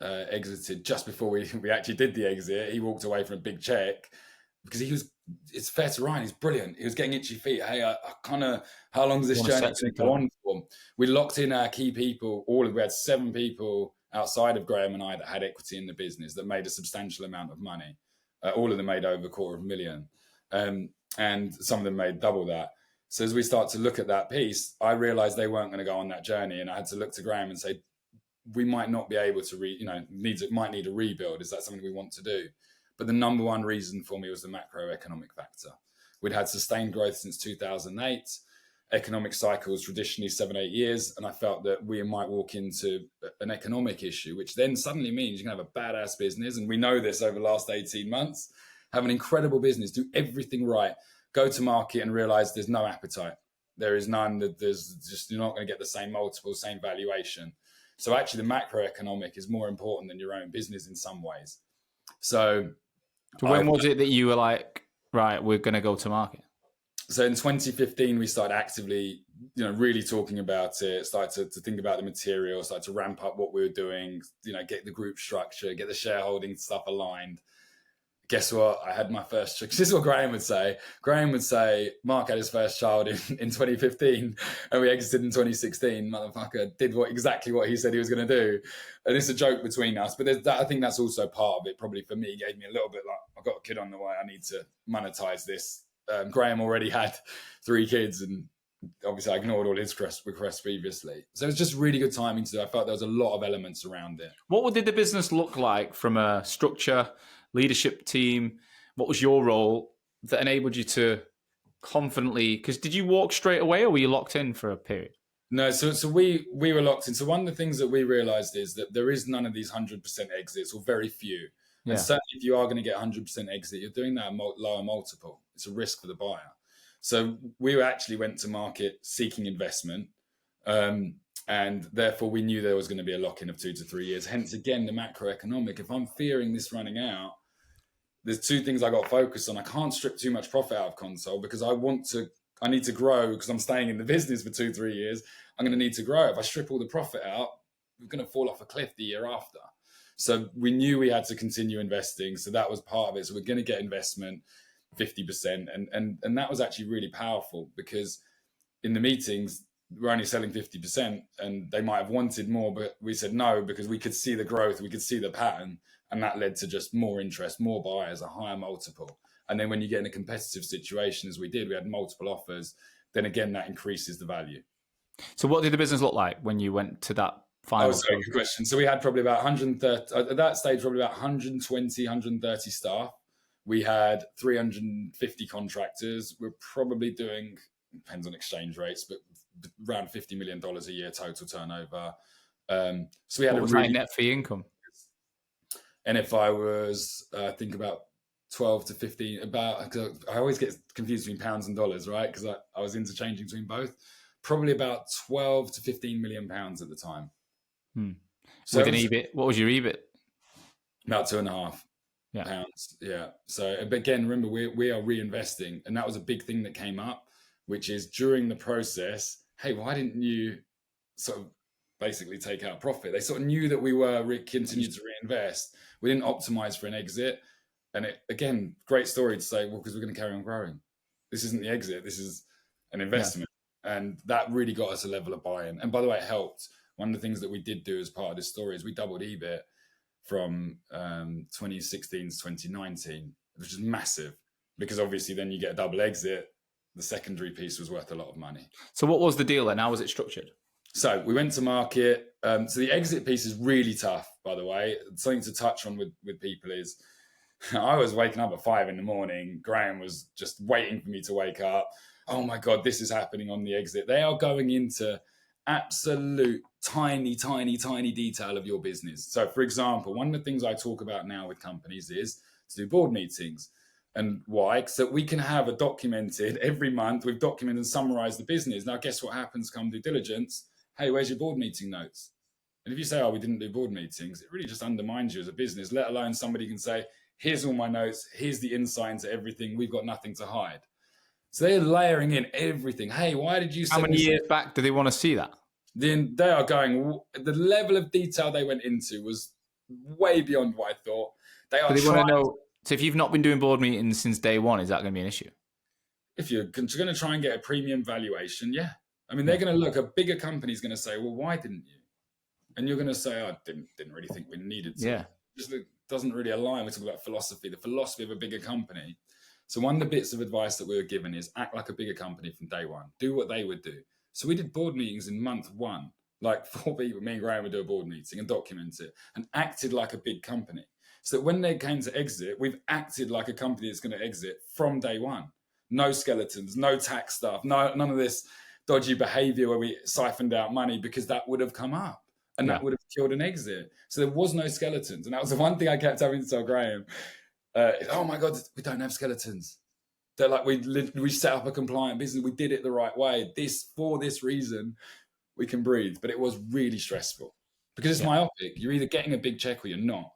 exited just before we actually did the exit. He walked away from a big check because it's fair to Ryan, he's brilliant. He was getting itchy feet. Hey, I kind of, how long is this journey going to go on for? We locked in our key people. We had 7 people outside of Graeme and I that had equity in the business that made a substantial amount of money. All of them made over $250,000. And some of them made double that. So as we start to look at that piece, I realized they weren't going to go on that journey. And I had to look to Graeme and say, we might not be able to might need a rebuild. Is that something we want to do? But the number one reason for me was the macroeconomic factor. We'd had sustained growth since 2008. Economic cycles traditionally 7-8 years. And I felt that we might walk into an economic issue, which then suddenly means you can have a badass business. And we know this over the last 18 months, have an incredible business, do everything right, go to market and realize there's no appetite. There is none, that there's just, you're not going to get the same multiple, same valuation. So actually the macroeconomic is more important than your own business in some ways. So when was it that you were like, right, we're going to go to market? So in 2015, we started actively, really talking about it, started to think about the material, started to ramp up what we were doing, get the group structure, get the shareholding stuff aligned. Guess what? I had my first, this is what Graeme would say. Graeme would say, Mark had his first child in 2015 and we exited in 2016. Motherfucker did exactly what he said he was going to do. And it's a joke between us, but I think that's also part of it. Probably for me, gave me a little bit like, I've got a kid on the way. I need to monetize this. Graeme already had 3 kids and obviously I ignored all his requests previously. So it was just really good timing to do. I felt there was a lot of elements around it. What did the business look like from a structure, leadership team? What was your role that enabled you to confidently, because did you walk straight away or were you locked in for a period? No, so we were locked in. So one of the things that we realized is that there is none of these 100% exits, or very few. Yeah. And certainly if you are going to get 100% exit, you're doing that at lower multiple. It's a risk for the buyer. So we actually went to market seeking investment. And therefore we knew there was going to be a lock-in of 2 to 3 years. Hence, again, the macroeconomic. If I'm fearing this running out, there's 2 things I got focused on. I can't strip too much profit out of ConSol because I need to grow because I'm staying in the business for 2-3 years. I'm going to need to grow. If I strip all the profit out, we're going to fall off a cliff the year after. So we knew we had to continue investing. So that was part of it. So we're going to get investment 50%. And that was actually really powerful because in the meetings, we're only selling 50% and they might have wanted more, but we said no because we could see the growth, we could see the pattern, and that led to just more interest, more buyers, a higher multiple. And then when you get in a competitive situation, as we did, we had multiple offers, then again, that increases the value. So what did the business look like when you went to that final? Oh, sorry, good question. So we had probably about 130, at that stage, probably about 120, 130 staff. We had 350 contractors. We're probably doing, depends on exchange rates, but around $50 million a year total turnover. So we had what was really net fee income. NFI was, I think about 12 to 15, I always get confused between pounds and dollars, right? Because I was interchanging between both. Probably about 12 to 15 million pounds at the time. So with an EBIT, what was your EBIT? About 2.5 pounds. Yeah. So, but again, remember, we are reinvesting. And that was a big thing that came up, which is during the process, hey, why didn't you sort of basically take out profit? They sort of knew that we were continued to reinvest. We didn't optimize for an exit. And again, great story to say, well, because we're going to carry on growing. This isn't the exit. This is an investment. Yeah. And that really got us a level of buy-in. And by the way, it helped. One of the things that we did do as part of this story is we doubled EBIT from 2016 to 2019, which is massive because obviously then you get a double exit. The secondary piece was worth a lot of money. So what was the deal then? How was it structured? So we went to market. So the exit piece is really tough, by the way. Something to touch on with people is I was waking up at 5 a.m. Graeme was just waiting for me to wake up. Oh my God, this is happening on the exit. They are going into absolute tiny detail of your business. So for example, one of the things I talk about now with companies is to do board meetings. And why? So we can have a documented every month. We've documented and summarized the business. Now, guess what happens come due diligence? Hey, where's your board meeting notes? And if you say, oh, we didn't do board meetings, it really just undermines you as a business, let alone somebody can say, Here's all my notes. Here's the insight into everything. We've got nothing to hide. So they're layering in everything. Hey, why did you? How many years back do they want to see that? Then they are going. The level of detail they went into was way beyond what I thought. They are. But they want to know. So if you've not been doing board meetings since day one, is that going to be an issue? If you're going to try and get a premium valuation, yeah. I mean, they're going to look. A bigger company's going to say, "Well, why didn't you?" And you're going to say, "I didn't really think we needed to." Yeah. Just doesn't really align. We're talking about philosophy, the philosophy of a bigger company. So one of the bits of advice that we were given is act like a bigger company from day one. Do what they would do. So we did board meetings in month one. Like 4 people, me and Graeme would do a board meeting and document it and acted like a big company. So that when they came to exit, we've acted like a company that's going to exit from day one. No skeletons, no tax stuff, none of this dodgy behavior where we siphoned out money, because that would have come up and that would have killed an exit. So there was no skeletons. And that was the one thing I kept having to tell Graeme. Oh my God, we don't have skeletons. They're like, we set up a compliant business. We did it the right way. For this reason, we can breathe. But it was really stressful because it's myopic. You're either getting a big check or you're not.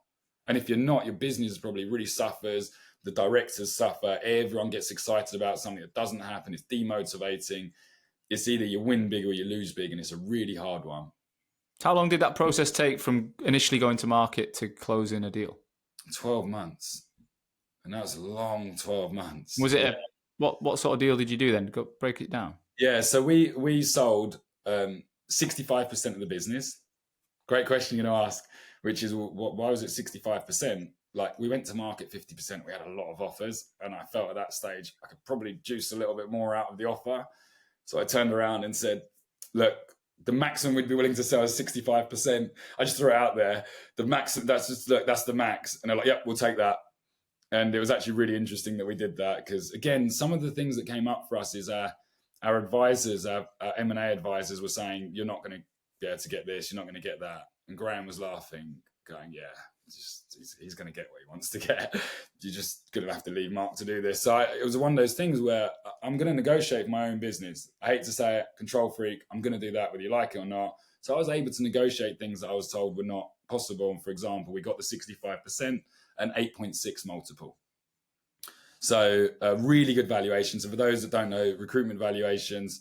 And if you're not, your business probably really suffers. The directors suffer. Everyone gets excited about something that doesn't happen. It's demotivating. It's either you win big or you lose big. And it's a really hard one. How long did that process take from initially going to market to closing a deal? 12 months. And that was a long 12 months. Was it what sort of deal did you do then? Break it down. Yeah, so we sold 65% of the business. Great question you're going to ask, which is why was it 65%? Like, we went to market 50%. We had a lot of offers, and I felt at that stage I could probably juice a little bit more out of the offer. So I turned around and said, look, the maximum we'd be willing to sell is 65%. I just threw it out there. The maximum, that's the max. And they're like, yep, we'll take that. And it was actually really interesting that we did that, because, again, some of the things that came up for us is our advisors, our M&A advisors were saying, you're not going to be able to get this, you're not going to get that. And Graeme was laughing, going, yeah, he's going to get what he wants to get. You're just going to have to leave Mark to do this. So it was one of those things where I'm going to negotiate my own business. I hate to say it, control freak. I'm going to do that whether you like it or not. So I was able to negotiate things that I was told were not possible. And for example, we got the 65%. An 8.6 multiple. So really good valuations. So for those that don't know, recruitment valuations,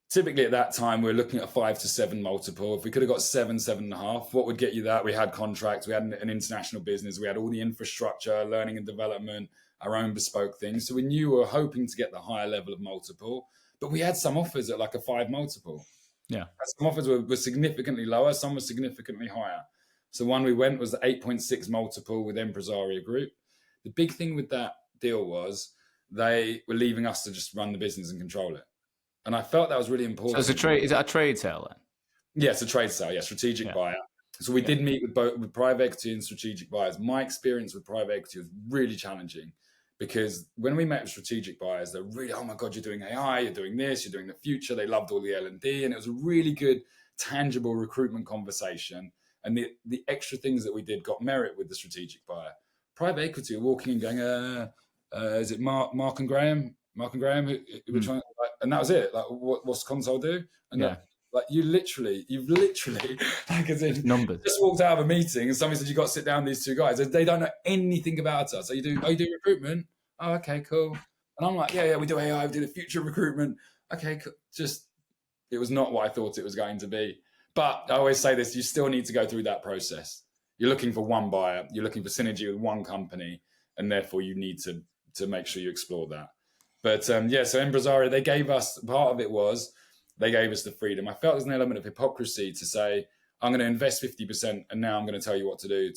typically at that time, we were looking at a 5 to 7 multiple. If we could have got 7.5, what would get you that? We had contracts, we had an international business, we had all the infrastructure, learning and development, our own bespoke things. So we knew we were hoping to get the higher level of multiple, but we had some offers at like a 5 multiple. Yeah. Some offers were significantly lower, some were significantly higher. So one we went was the 8.6 multiple with Empresaria Group. The big thing with that deal was they were leaving us to just run the business and control it. And I felt that was really important. So is that a trade sale then? Yeah, it's a trade sale, strategic buyer. So we did meet with private equity and strategic buyers. My experience with private equity was really challenging, because when we met with strategic buyers, they're really, oh my God, you're doing AI, you're doing this, you're doing the future. They loved all the L&D, and it was a really good, tangible recruitment conversation. And the extra things that we did got merit with the strategic buyer. Private equity are walking and going, is it Mark and Graeme? Mark and Graeme, who were trying, and that was it. Like, what's ConSol do? And you've literally, like, as in, numbers. Just walked out of a meeting and somebody said, you got to sit down with these two guys. They don't know anything about us. So you do recruitment? Oh, okay, cool. And I'm like, yeah, we do AI, we do the future recruitment. Okay, cool. It was not what I thought it was going to be. But I always say this, you still need to go through that process. You're looking for one buyer, you're looking for synergy with one company, and therefore you need to make sure you explore that. But so Empresaria, they gave us, part of it was, they gave us the freedom. I felt there's an element of hypocrisy to say, I'm going to invest 50% and now I'm going to tell you what to do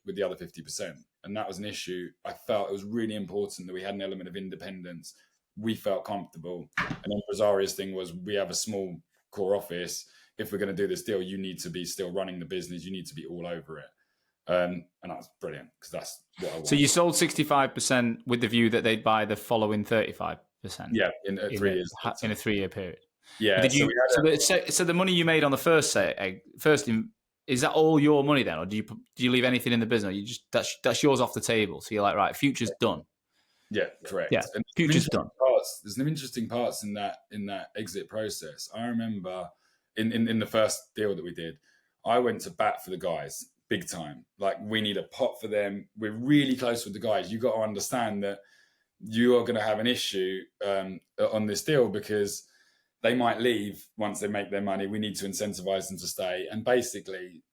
with the other 50%. And that was an issue. I felt it was really important that we had an element of independence. We felt comfortable. And Empresaria's thing was, we have a small core office. If we're going to do this deal, you need to be still running the business. You need to be all over it. And that's brilliant, because that's what I want. So you sold 65% with the view that they'd buy the following 35%? Yeah, in 3 years. In a 3-year period. Yeah. So the money you made on the first is that all your money then? Or do you leave anything in the business? You just that's yours off the table. So you're like, right, future's done. Yeah, correct. Yeah, and future's done. There's some interesting parts in that exit process. I remember in the first deal that we did, I went to bat for the guys. big time. Like, we need a pot for them. We're really close with the guys. You got to understand that you are going to have an issue on this deal because they might leave once they make their money. We need to incentivize them to stay. And basically,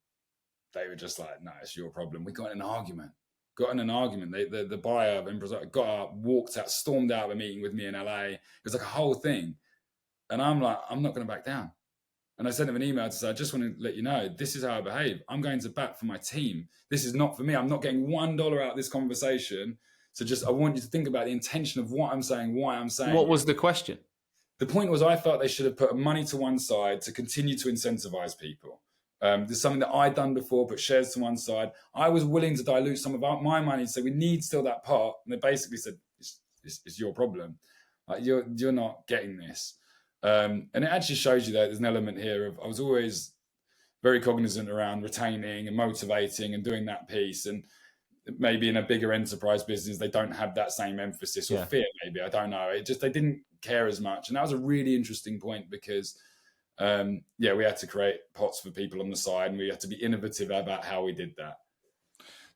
they were just like, no, it's your problem. We got in an argument. The buyer of Emperor's got up, walked out, stormed out of a meeting with me in LA. It was like a whole thing. And I'm like, I'm not going to back down. And I sent him an email to say, I just want to let you know, this is how I behave. I'm going to bat for my team. This is not for me. I'm not getting $1 out of this conversation. So I want you to think about the intention of what I'm saying, why I'm saying. What was the question? The point was, I felt they should have put money to one side to continue to incentivize people. There's something that I'd done before, put shares to one side. I was willing to dilute some of my money, so we need still that pot. And they basically said, it's your problem. Like, you're not getting this. And it actually shows you that there's an element here of, I was always very cognizant around retaining and motivating and doing that piece. And maybe in a bigger enterprise business, they don't have that same emphasis or fear, maybe. I don't know. They didn't care as much. And that was a really interesting point because, we had to create pots for people on the side, and we had to be innovative about how we did that.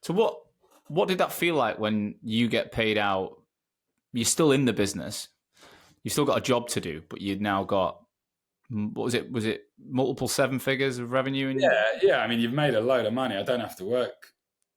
So what did that feel like when you get paid out? You're still in the business. You've still got a job to do, but you've now got, what was it? Was it multiple seven figures of revenue? Yeah. I mean, you've made a load of money. I don't have to work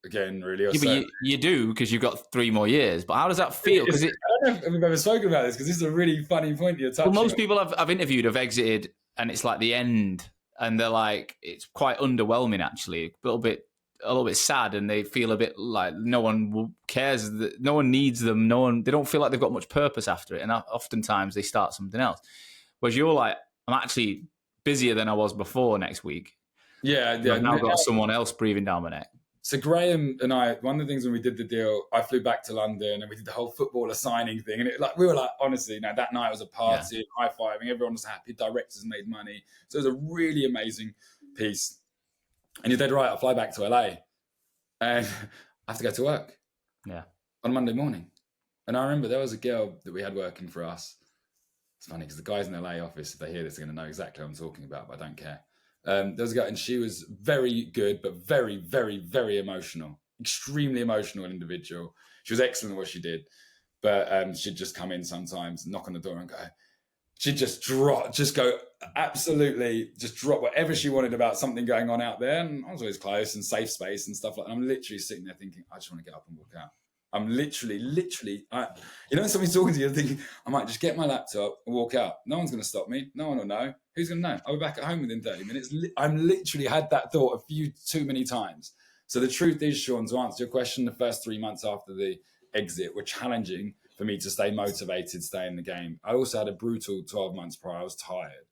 again, really. But you do, because you've got 3 more years. But how does that feel? I don't know if we've ever spoken about this, because this is a really funny point you're touching on. Well, most people I've interviewed have exited, and it's like the end, and they're like, it's quite underwhelming, actually, a little bit sad, and they feel a bit like no one cares, no one needs them, they don't feel like they've got much purpose after it, and oftentimes they start something else. Whereas you're like, I'm actually busier than I was before next week. Yeah. I've now got someone else breathing down my neck. So Graeme and I, one of the things when we did the deal, I flew back to London and we did the whole footballer signing thing. And we were like, honestly, that night was a party, high-fiving, everyone was happy, directors made money. So it was a really amazing piece. And you're dead right, I fly back to LA and I have to go to work on Monday morning. And I remember there was a girl that we had working for us. It's funny because the guys in the LA office, if they hear this, are going to know exactly what I'm talking about, but I don't care. There was a girl, and she was very good, but very, very, very emotional, extremely emotional individual. She was excellent at what she did, but she'd just come in sometimes, knock on the door and go, she'd just drop whatever she wanted about something going on out there. And I was always close and safe space and stuff like that. I'm literally sitting there thinking, I just want to get up and walk out. I'm literally, when somebody's talking to you, you're thinking, I might just get my laptop and walk out. No one's going to stop me. No one will know. Who's going to know? I'll be back at home within 30 minutes. I'm literally had that thought too many times. So the truth is, Sean, to answer your question, the first 3 months after the exit were challenging for me to stay motivated, stay in the game. I also had a brutal 12 months prior. I was tired.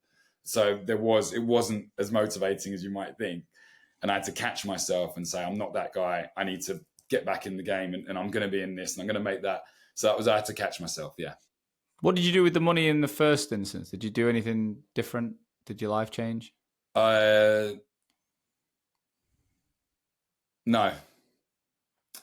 So it wasn't as motivating as you might think. And I had to catch myself and say, I'm not that guy. I need to get back in the game and I'm going to be in this and I'm going to make that. So I had to catch myself. Yeah. What did you do with the money in the first instance? Did you do anything different? Did your life change? No.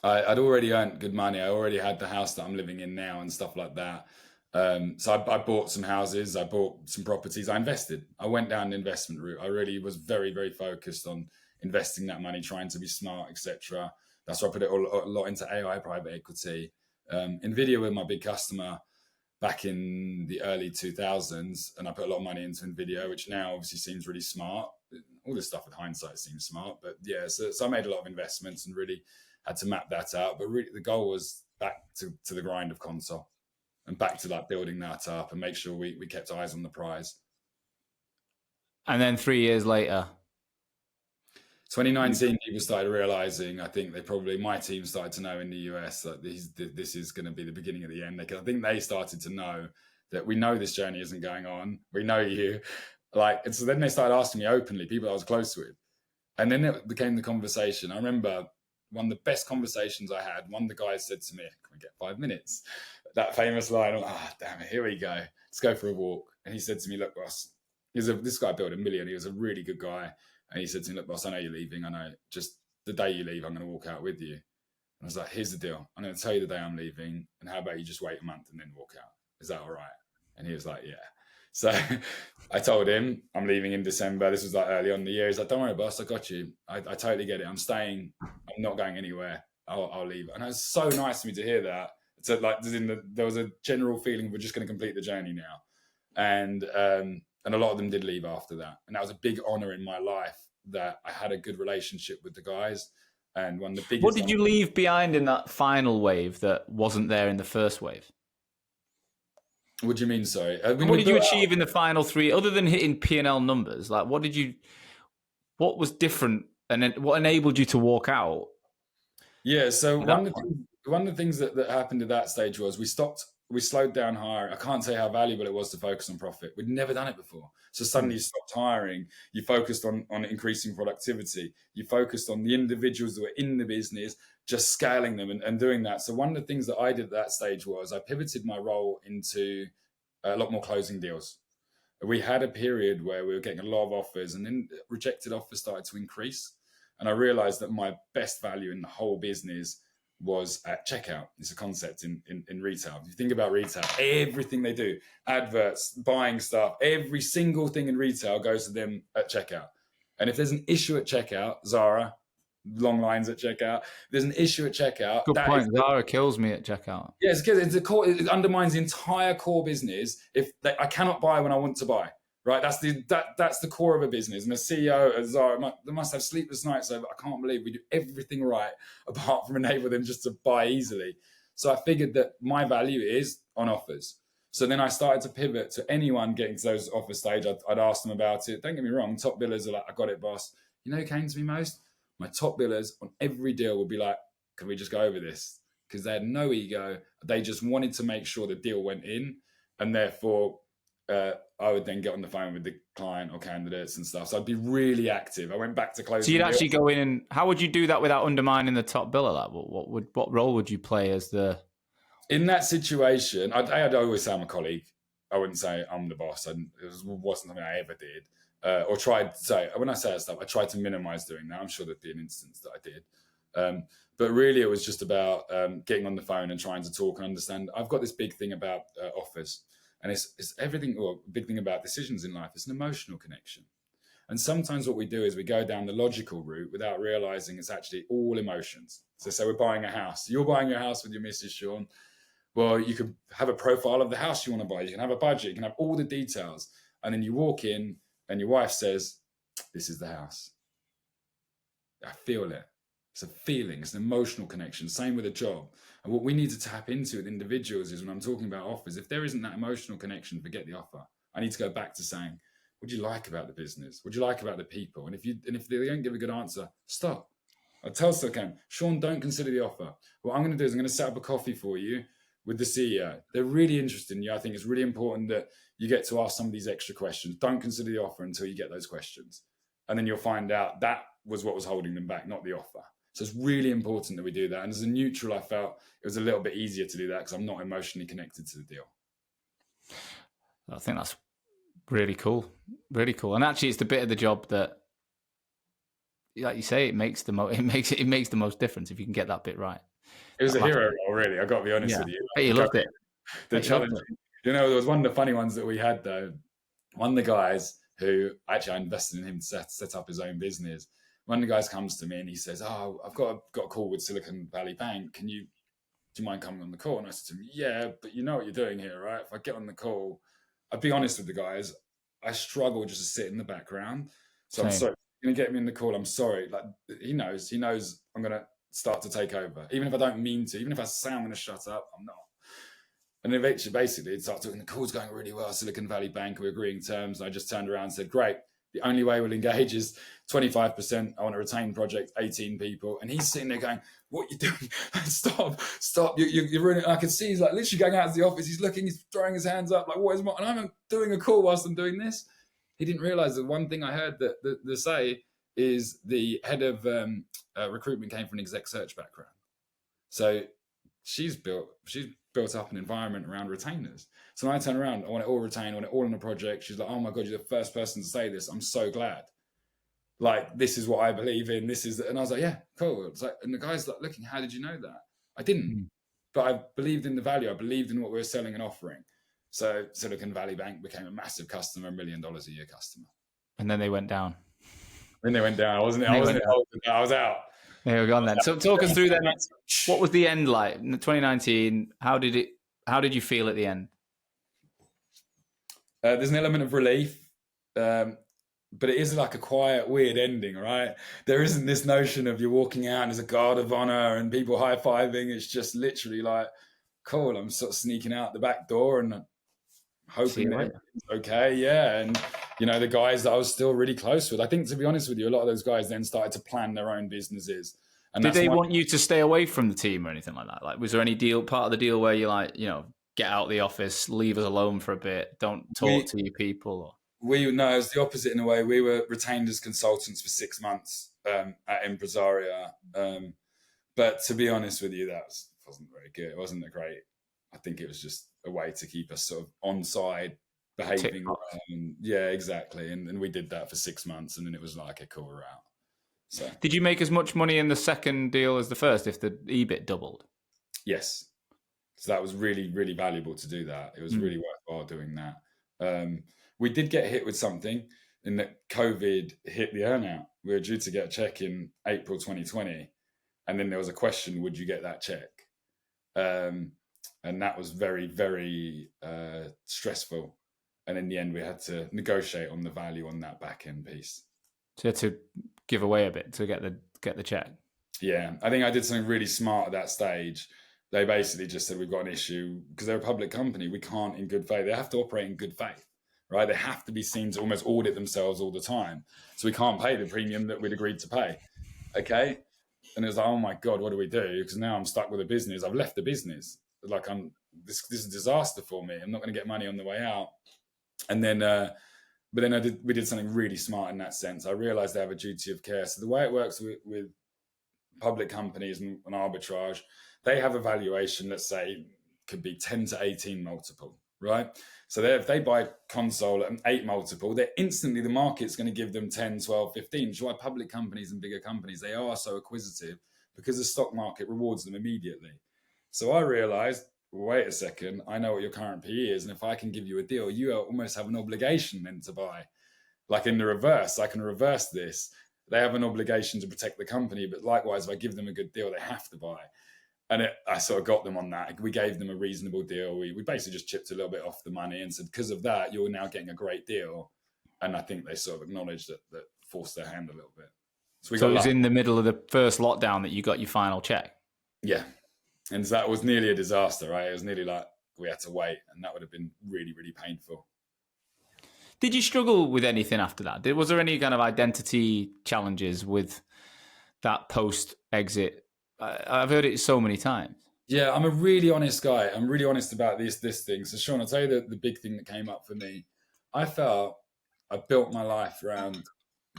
I'd already earned good money. I already had the house that I'm living in now and stuff like that. So I bought some houses. I bought some properties. I invested. I went down the investment route. I really was very, very focused on investing that money, trying to be smart, etc. That's why I put it a lot into AI, private equity. NVIDIA were my big customer back in the early 2000s, and I put a lot of money into NVIDIA, which now obviously seems really smart. All this stuff with hindsight seems smart, but yeah, so I made a lot of investments and really had to map that out. But really the goal was back to the grind of ConSol and back to like building that up and make sure we kept eyes on the prize. And then 3 years later, 2019, people started realizing, I think my team started to know in the US that this is going to be the beginning of the end. I think they started to know that we know this journey isn't going on. We know you. And so then they started asking me openly, people I was close with. And then it became the conversation. I remember one of the best conversations I had, one of the guys said to me, can we get 5 minutes? That famous line, I'm like, damn it, here we go. Let's go for a walk. And he said to me, look, Ross, this guy built $1 million. He was a really good guy. And he said to me, look, boss, I know you're leaving. I know just the day you leave, I'm going to walk out with you. And I was like, here's the deal. I'm going to tell you the day I'm leaving. And how about you just wait a month and then walk out? Is that all right? And he was like, yeah. So I told him I'm leaving in December. This was like early on in the year. He's like, don't worry, boss, I got you. I totally get it. I'm staying. I'm not going anywhere. I'll leave. And it was so nice for me to hear that. So like, there was a general feeling we're just going to complete the journey now. And a lot of them did leave after that. And that was a big honor in my life that I had a good relationship with the guys. And one of the biggest. What did you leave behind in that final wave that wasn't there in the first wave? What do you mean? Sorry. What did you achieve in the final three, other than hitting P&L numbers? Like, what was different, and then what enabled you to walk out? Yeah. So one of the things that happened at that stage was we slowed down hiring. I can't say how valuable it was to focus on profit. We'd never done it before. So suddenly you stopped hiring. You focused on increasing productivity. You focused on the individuals that were in the business, just scaling them and doing that. So one of the things that I did at that stage was I pivoted my role into a lot more closing deals. We had a period where we were getting a lot of offers, and then rejected offers started to increase. And I realized that my best value in the whole business was at checkout. It's a concept in retail. If you think about retail, everything they do, adverts, buying stuff, every single thing in retail goes to them at checkout. And if there's an issue at checkout, Zara, long lines at checkout, there's an issue at checkout. Good point. Zara kills me at checkout. Yes, because it undermines the entire core business. I cannot buy when I want to buy. Right, that's the core of a business. And the CEO of Zara, they must have sleepless nights over, I can't believe we do everything right apart from enable them just to buy easily. So I figured that my value is on offers. So then I started to pivot to anyone getting to those offer stage. I'd ask them about it. Don't get me wrong, top billers are like, I got it, boss. You know who came to me most? My top billers on every deal would be like, can we just go over this? Because they had no ego. They just wanted to make sure the deal went in, and therefore I would then get on the phone with the client or candidates and stuff. So I'd be really active. I went back to closing. So you'd actually go in, and how would you do that without undermining the top biller? Like, what role would you play as the? In that situation, I'd always say I'm a colleague. I wouldn't say I'm the boss. It wasn't something I ever did or tried to say. When I say that stuff, I tried to minimize doing that. I'm sure there'd be an instance that I did. But really, it was just about getting on the phone and trying to talk and understand. I've got this big thing about offers. And it's everything, or a big thing about decisions in life. It's an emotional connection. And sometimes what we do is we go down the logical route without realizing it's actually all emotions. So say we're buying a house. You're buying your house with your missus, Sean. Well, you could have a profile of the house you want to buy. You can have a budget. You can have all the details. And then you walk in and your wife says, this is the house. I feel it. It's a feeling. It's an emotional connection. Same with a job. And what we need to tap into with individuals is when I'm talking about offers, if there isn't that emotional connection, forget the offer. I need to go back to saying, what do you like about the business? What do you like about the people? And if they don't give a good answer, stop. I tell Silken, Sean, don't consider the offer. What I'm going to do is I'm going to set up a coffee for you with the CEO. They're really interested in you. I think it's really important that you get to ask some of these extra questions. Don't consider the offer until you get those questions. And then you'll find out that was what was holding them back, not the offer. So it's really important that we do that. And as a neutral, I felt it was a little bit easier to do that because I'm not emotionally connected to the deal. I think that's really cool. Really cool. And actually, it's the bit of the job that, like you say, it makes the most difference if you can get that bit right. It was a hero role, really. I got to be honest with you. You loved it. The challenge. You know, there was one of the funny ones that we had though. One of the guys who actually I invested in him to set up his own business. One of the guys comes to me and he says, "Oh, I've got a call with Silicon Valley Bank. Do you mind coming on the call?" And I said to him, "Yeah, but you know what you're doing here, right? If I get on the call, I'd be honest with the guys. I struggle just to sit in the background. So I'm sorry. You're gonna get me in the call. I'm sorry. Like he knows I'm gonna start to take over, even if I don't mean to. Even if I say I'm gonna shut up, I'm not." And eventually, basically, it started talking. The call's going really well. Silicon Valley Bank, we're agreeing terms. And I just turned around and said, "Great. The only way we'll engage is 25%. I want to retain project, 18 people." And he's sitting there going, "What are you doing? Stop. You're ruining it." I can see he's like literally going out of the office. He's looking, he's throwing his hands up like, "What is my?" And I'm doing a call whilst I'm doing this. He didn't realize that one thing I heard that they say is the head of recruitment came from an exec search background. So she's built up an environment around retainers. So when I turn around, I want it all retained, I want it all on a project. She's like, "Oh my God, you're the first person to say this. I'm so glad. Like, this is what I believe in. This is," and I was like, "Yeah, cool." It's like, and the guy's like, looking, "How did you know that?" I didn't, but I believed in the value. I believed in what we were selling and offering. So Silicon Valley Bank became a massive customer, $1 million a year customer. And then they went down. Then they went down. I wasn't I was out. They were gone then. So talk us through then. What was the end like in 2019? How did you feel at the end? There's an element of relief, but it is like a quiet, weird ending, right? There isn't this notion of you're walking out and there's a guard of honor and people high-fiving. It's just literally like, cool, I'm sort of sneaking out the back door and hoping that it's okay. Yeah. And, the guys that I was still really close with, I think, to be honest with you, a lot of those guys then started to plan their own businesses. And did they want you to stay away from the team or anything like that? Like, was there any part of the deal where you're like, get out of the office, leave us alone for a bit, don't talk to your people? No, it was the opposite in a way. We were retained as consultants for 6 months at Impresaria. But to be honest with you, wasn't very good. It wasn't great. I think it was just a way to keep us sort of on side, behaving. Yeah, exactly. And we did that for 6 months, and then it was like, okay, cool, we're out. So, did you make as much money in the second deal as the first if the EBIT doubled? Yes. So that was really, really valuable to do that. It was really worthwhile doing that. We did get hit with something in that COVID hit the earnout. We were due to get a check in April 2020. And then there was a question, would you get that check? And that was very, very stressful. And in the end, we had to negotiate on the value on that back end piece. So you had to give away a bit to get the check. Yeah, I think I did something really smart at that stage. They basically just said, we've got an issue because they're a public company. We can't in good faith. They have to operate in good faith, right? They have to be seen to almost audit themselves all the time. So we can't pay the premium that we'd agreed to pay. Okay. And it was like, oh my God, what do we do? Because now I'm stuck with a business. I've left the business. Like this is a disaster for me. I'm not going to get money on the way out. And then, but then we did something really smart in that sense. I realized they have a duty of care. So the way it works with public companies and arbitrage, they have a valuation, let's say, could be 10 to 18 multiple, right? So if they buy ConSol at an 8 multiple, they're instantly, the market's going to give them 10, 12, 15. Which is why public companies and bigger companies, they are so acquisitive because the stock market rewards them immediately. So I realized, wait a second, I know what your current PE is. And if I can give you a deal, you almost have an obligation then to buy. Like in the reverse, I can reverse this. They have an obligation to protect the company, but likewise, if I give them a good deal, they have to buy. And I sort of got them on that. We gave them a reasonable deal. We basically just chipped a little bit off the money and said, because of that, you're now getting a great deal. And I think they sort of acknowledged that forced their hand a little bit. So it was in the middle of the first lockdown that you got your final check? Yeah. And that was nearly a disaster, right? It was nearly like we had to wait, and that would have been really, really painful. Did you struggle with anything after that? Was there any kind of identity challenges with that post-exit? I've heard it so many times. Yeah, I'm a really honest guy. I'm really honest about this thing. So Sean, I'll tell you the big thing that came up for me. I felt I built my life around,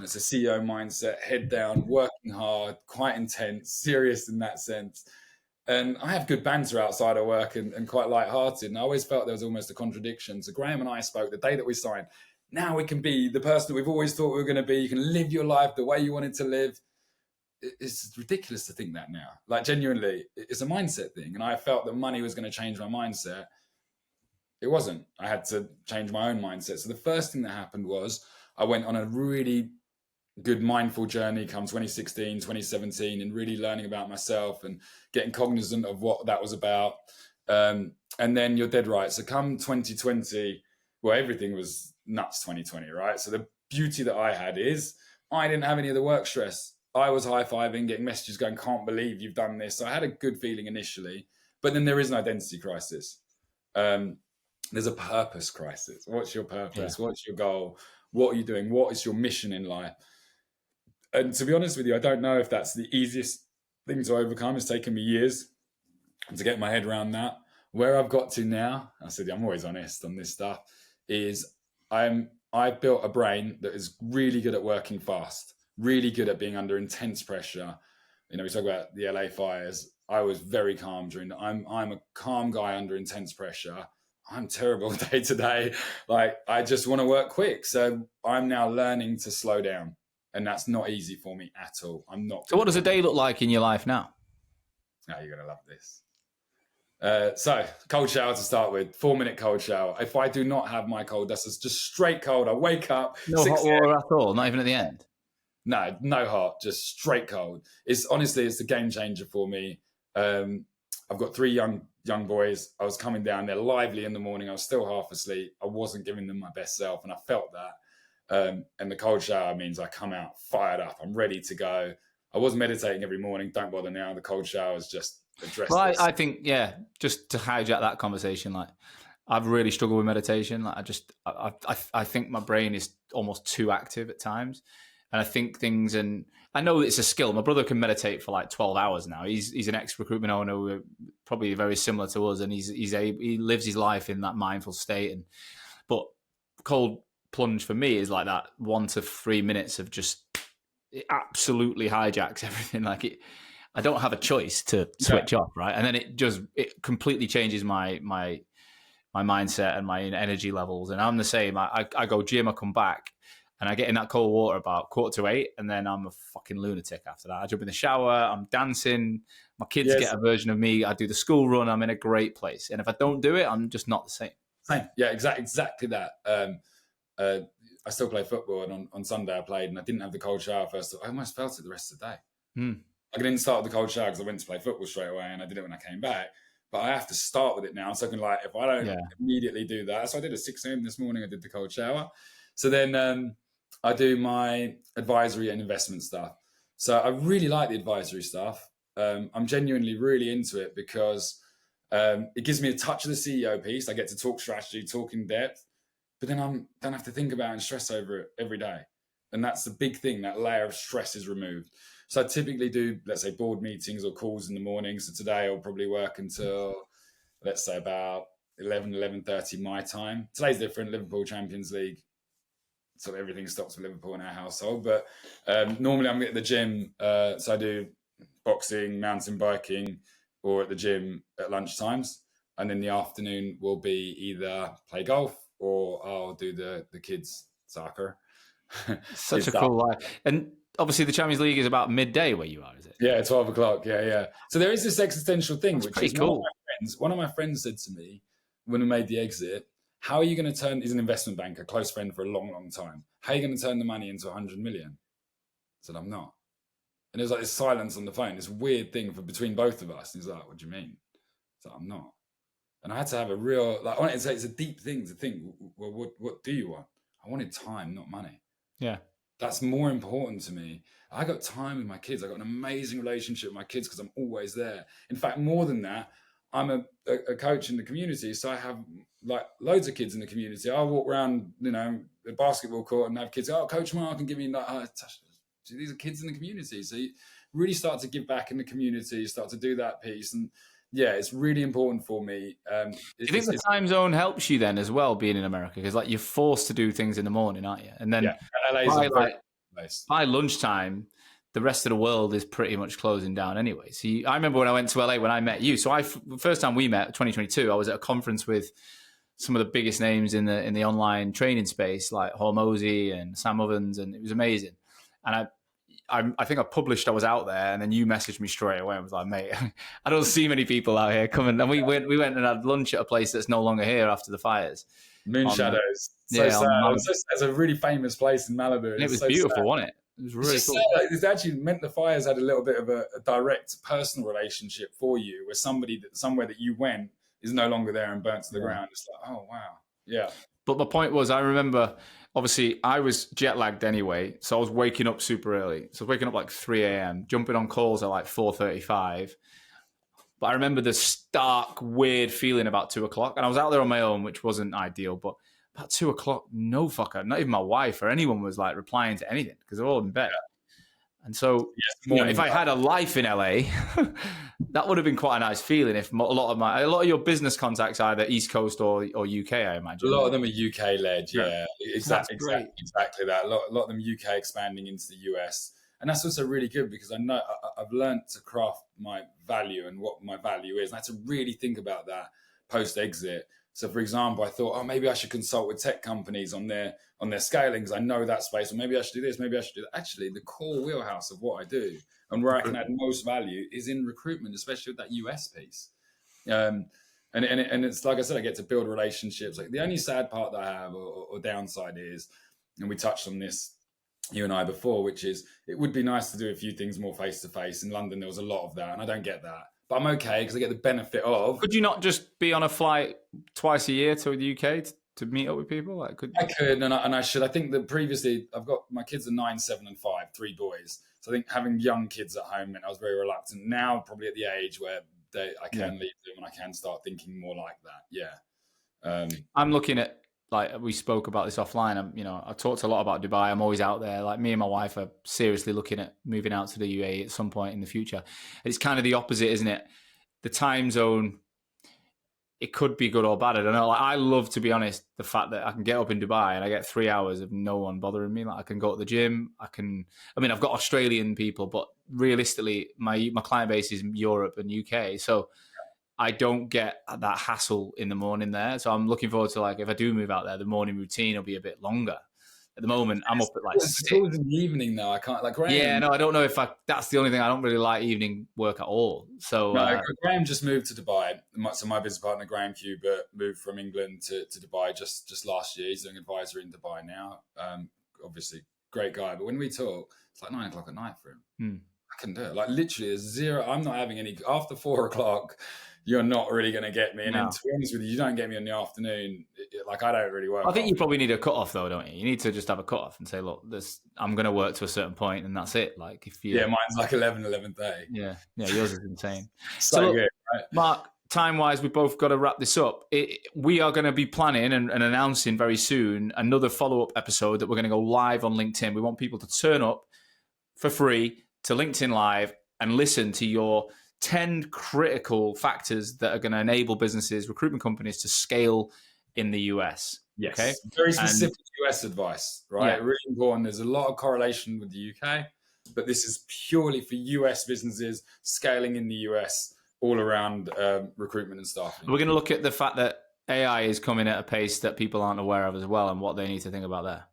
it's a CEO mindset, head down, working hard, quite intense, serious in that sense. And I have good banter outside of work and quite lighthearted. And I always felt there was almost a contradiction. So Graeme and I spoke the day that we signed. Now we can be the person that we've always thought we were going to be. You can live your life the way you wanted to live. It's ridiculous to think that now. Like, genuinely, it's a mindset thing. And I felt that money was going to change my mindset. It wasn't. I had to change my own mindset. So the first thing that happened was I went on a really good mindful journey come 2016, 2017, and really learning about myself and getting cognizant of what that was about. And then you're dead right. So come 2020, well, everything was nuts 2020, right? So the beauty that I had is I didn't have any of the work stress. I was high-fiving, getting messages going, can't believe you've done this. So I had a good feeling initially, but then there is an identity crisis. There's a purpose crisis. What's your purpose? Yeah. What's your goal? What are you doing? What is your mission in life? And to be honest with you, I don't know if that's the easiest thing to overcome. It's taken me years to get my head around that. Where I've got to now, I said, I'm always honest on this stuff, is I've built a brain that is really good at working fast, really good at being under intense pressure. You know, we talk about the LA fires. I was very calm during that. I'm a calm guy under intense pressure. I'm terrible day to day. Like, I just want to work quick. So I'm now learning to slow down. And that's not easy for me at all. I'm not. So what does a day look like in your life now? Now you're going to love this. So cold shower to start with, 4-minute cold shower. If I do not have my cold, that's just straight cold. I wake up. No hot water at all, not even at the end. No hot, just straight cold. It's the game changer for me. I've got 3 young boys. I was coming down, they're lively in the morning. I was still half asleep. I wasn't giving them my best self, and I felt that. And the cold shower means I come out fired up. I'm ready to go. I was meditating every morning. Don't bother now. The cold shower is just addressed. Well, I think, just to hijack that conversation, like I've really struggled with meditation. Like I think my brain is almost too active at times. And I think things, and I know it's a skill. My brother can meditate for like 12 hours now. He's an ex-recruitment owner, probably very similar to us, and he lives his life in that mindful state. But cold plunge for me is like that 1 to 3 minutes of just, it absolutely hijacks everything. Like I don't have a choice to switch off, right? And then it completely changes my mindset and my energy levels. And I'm the same. I go gym, I come back, and I get in that cold water about 7:45, and then I'm a fucking lunatic after that. I jump in the shower, I'm dancing, my kids get a version of me, I do the school run, I'm in a great place. And if I don't do it, I'm just not the same. Yeah, exactly that. I still play football, and on Sunday I played, and I didn't have the cold shower first. I almost felt it the rest of the day. I didn't start with the cold shower because I went to play football straight away, and I did it when I came back. But I have to start with it now. So I can, like, if I don't immediately do that. So I did at 6 a.m. this morning, I did the cold shower. So then I do my advisory and investment stuff. So I really like the advisory stuff. I'm genuinely really into it because it gives me a touch of the CEO piece. I get to talk strategy, talk in depth, but then I don't have to think about and stress over it every day. And that's the big thing, that layer of stress is removed. So I typically do, let's say, board meetings or calls in the morning. So today I'll probably work until, let's say, about 11:30 my time. Today's different, Liverpool Champions League. So everything stops with Liverpool in our household. But normally I'm at the gym. So I do boxing, mountain biking, or at the gym at lunchtimes. And then the afternoon will be either play golf or I'll do the kids' soccer. Such a cool life. And obviously the Champions League is about midday where you are, is it? Yeah, 12 o'clock. Yeah. So there is this existential thing, That's which is cool. One of my friends said to me when we made the exit, how are you going to turn, he's an investment banker, close friend for a long, long time. How are you going to turn the money into 100 million? I said, I'm not. And there's like this silence on the phone, this weird thing between both of us. And he's like, what do you mean? I said, I'm not. And I had to have a real, like, I wanted to say, it's a deep thing to think, well, what do you want? I wanted time, not money. Yeah. That's more important to me. I got time with my kids. I got an amazing relationship with my kids because I'm always there. In fact, more than that, I'm a coach in the community. So I have like loads of kids in the community. I walk around, the basketball court and have kids. Oh, Coach Mark can give me these are kids in the community. So you really start to give back in the community, start to do that piece. And yeah, it's really important for me. Do you think the time zone helps you then as well, being in America? Because like you're forced to do things in the morning, aren't you? And then by lunchtime, the rest of the world is pretty much closing down anyway. So I remember when I went to LA when I met you. So the first time we met, 2022, I was at a conference with some of the biggest names in the online training space, like Hormozy and Sam Ovens, and it was amazing. And I think I published I was out there, and then you messaged me straight away and was like, mate, I don't see many people out here coming. And we went and had lunch at a place that's no longer here after the fires. Moon Shadows. It's a really famous place in Malibu. And it was so beautiful, sad. Wasn't it? It was really cool. It actually meant the fires had a little bit of a direct personal relationship for you, where somewhere that you went is no longer there and burnt to the ground. It's like, oh, wow. Yeah. But my point was, I remember, obviously, I was jet lagged anyway, so I was waking up super early. So I was waking up like 3 a.m., jumping on calls at like 4:35. But I remember the stark, weird feeling about 2 o'clock. And I was out there on my own, which wasn't ideal. But about 2 o'clock, no fucker, not even my wife or anyone was like replying to anything because they're all in bed. Yeah. And so if I had a life in LA, that would have been quite a nice feeling. If a lot of your business contacts are either East Coast or UK, I imagine. A lot of them are UK led. Yeah. Exactly that. A lot of them UK expanding into the US. And that's also really good because I know I've learned to craft my value and what my value is. And I had to really think about that post-exit. So, for example, I thought, maybe I should consult with tech companies on their scaling because I know that space. Or maybe I should do this. Maybe I should do that. Actually, the core wheelhouse of what I do and where I can add most value is in recruitment, especially with that US piece. And it's like I said, I get to build relationships. Like the only sad part that I have or downside is, and we touched on this, you and I before, which is it would be nice to do a few things more face to face. In London, there was a lot of that, and I don't get that. But I'm okay because I get the benefit of. Could you not just be on a flight twice a year to the UK to meet up with people? I could, and I should. I think that previously, I've got my kids are 9, 7, and 5, 3 boys. So I think having young kids at home meant I was very reluctant. Now, probably at the age where I can leave them and I can start thinking more like that. Yeah. I'm looking at, like we spoke about this offline. I talked a lot about Dubai. I'm always out there. Like me and my wife are seriously looking at moving out to the UAE at some point in the future. It's kind of the opposite, isn't it? The time zone, it could be good or bad. I don't know. Like I love, to be honest, the fact that I can get up in Dubai and I get 3 hours of no one bothering me. Like I can go to the gym. I've got Australian people, but realistically, my client base is Europe and UK. So I don't get that hassle in the morning there. So I'm looking forward to, like, if I do move out there, the morning routine will be a bit longer. At the moment, I'm up at like 6. It's always in the evening though. I can't, like Graeme. Yeah, no, I don't know if that's the only thing. I don't really like evening work at all. So Graeme just moved to Dubai. So my business partner, Graeme Cuba, moved from England to Dubai just last year. He's doing advisory in Dubai now. Obviously, great guy. But when we talk, it's like 9 o'clock at night for him. I can do it. Like literally, there's zero. I'm not having any after 4 o'clock. You're not really going to get me. And then to be honest with you, you don't get me in the afternoon. Like I don't really work. I think you probably need a cutoff though, don't you? You need to just have a cutoff and say, look, I'm going to work to a certain point and that's it. Like if you, mine's like 11:30. Yeah, yours is insane. so good, right? Mark, time-wise, we both got to wrap this up. We are going to be planning and announcing very soon another follow-up episode that we're going to go live on LinkedIn. We want people to turn up for free to LinkedIn Live and listen to your 10 critical factors that are going to enable businesses, recruitment companies to scale in the US. Yes. Okay. Very specific US advice, right? Yeah. Really important. There's a lot of correlation with the UK, but this is purely for US businesses scaling in the US all around recruitment and staffing. We're going to look at the fact that AI is coming at a pace that people aren't aware of as well and what they need to think about there.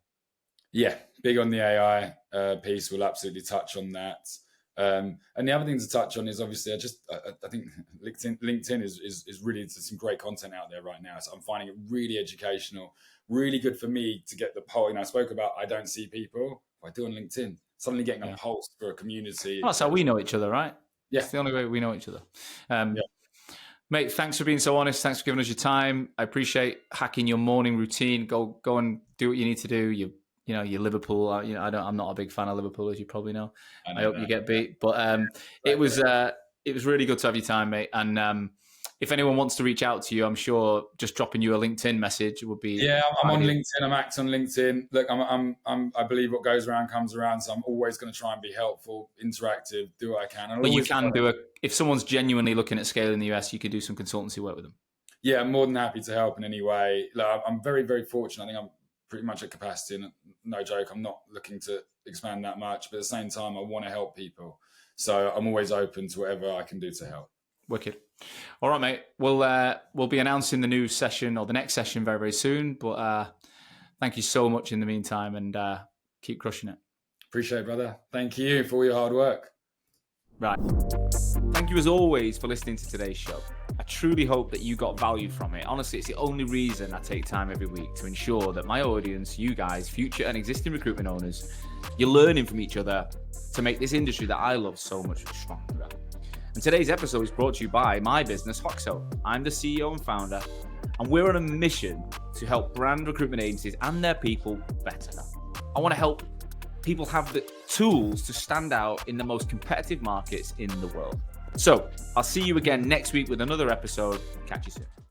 Yeah. Big on the AI piece. We'll absolutely touch on that. And the other thing to touch on is obviously I think LinkedIn is really some great content out there right now. So I'm finding it really educational, really good for me to get the pulse. I spoke about I don't see people. I do on LinkedIn. Suddenly getting a pulse for a community. That's how we know each other, right? Yeah. It's the only way we know each other. Mate, thanks for being so honest. Thanks for giving us your time. I appreciate hacking your morning routine. Go and do what you need to do. You're Liverpool. I'm not a big fan of Liverpool, as you probably know. I hope you get beat. But it was really good to have your time, mate. And if anyone wants to reach out to you, I'm sure just dropping you a LinkedIn message would be. Yeah, I'm on LinkedIn. I'm active on LinkedIn. Look, I believe what goes around comes around. So I'm always going to try and be helpful, interactive, do what I can. But you can if someone's genuinely looking at scaling in the US, you could do some consultancy work with them. Yeah, I'm more than happy to help in any way. Look, I'm very, very fortunate. I think I'm pretty much at capacity, and no joke, I'm not looking to expand that much, but at the same time I want to help people, so I'm always open to whatever I can do to help. Wicked. All right, mate, we'll be announcing the new session or the next session very, very soon, but thank you so much in the meantime, and keep crushing it. Appreciate it, brother. Thank you for all your hard work. Right. Thank you as always for listening to today's show. I truly hope that you got value from it. Honestly, it's the only reason I take time every week to ensure that my audience, you guys, future and existing recruitment owners, you're learning from each other to make this industry that I love so much stronger. And today's episode is brought to you by my business, Hoxo. I'm the CEO and founder, and we're on a mission to help brand recruitment agencies and their people better. I want to help people have the tools to stand out in the most competitive markets in the world. So I'll see you again next week with another episode. Catch you soon.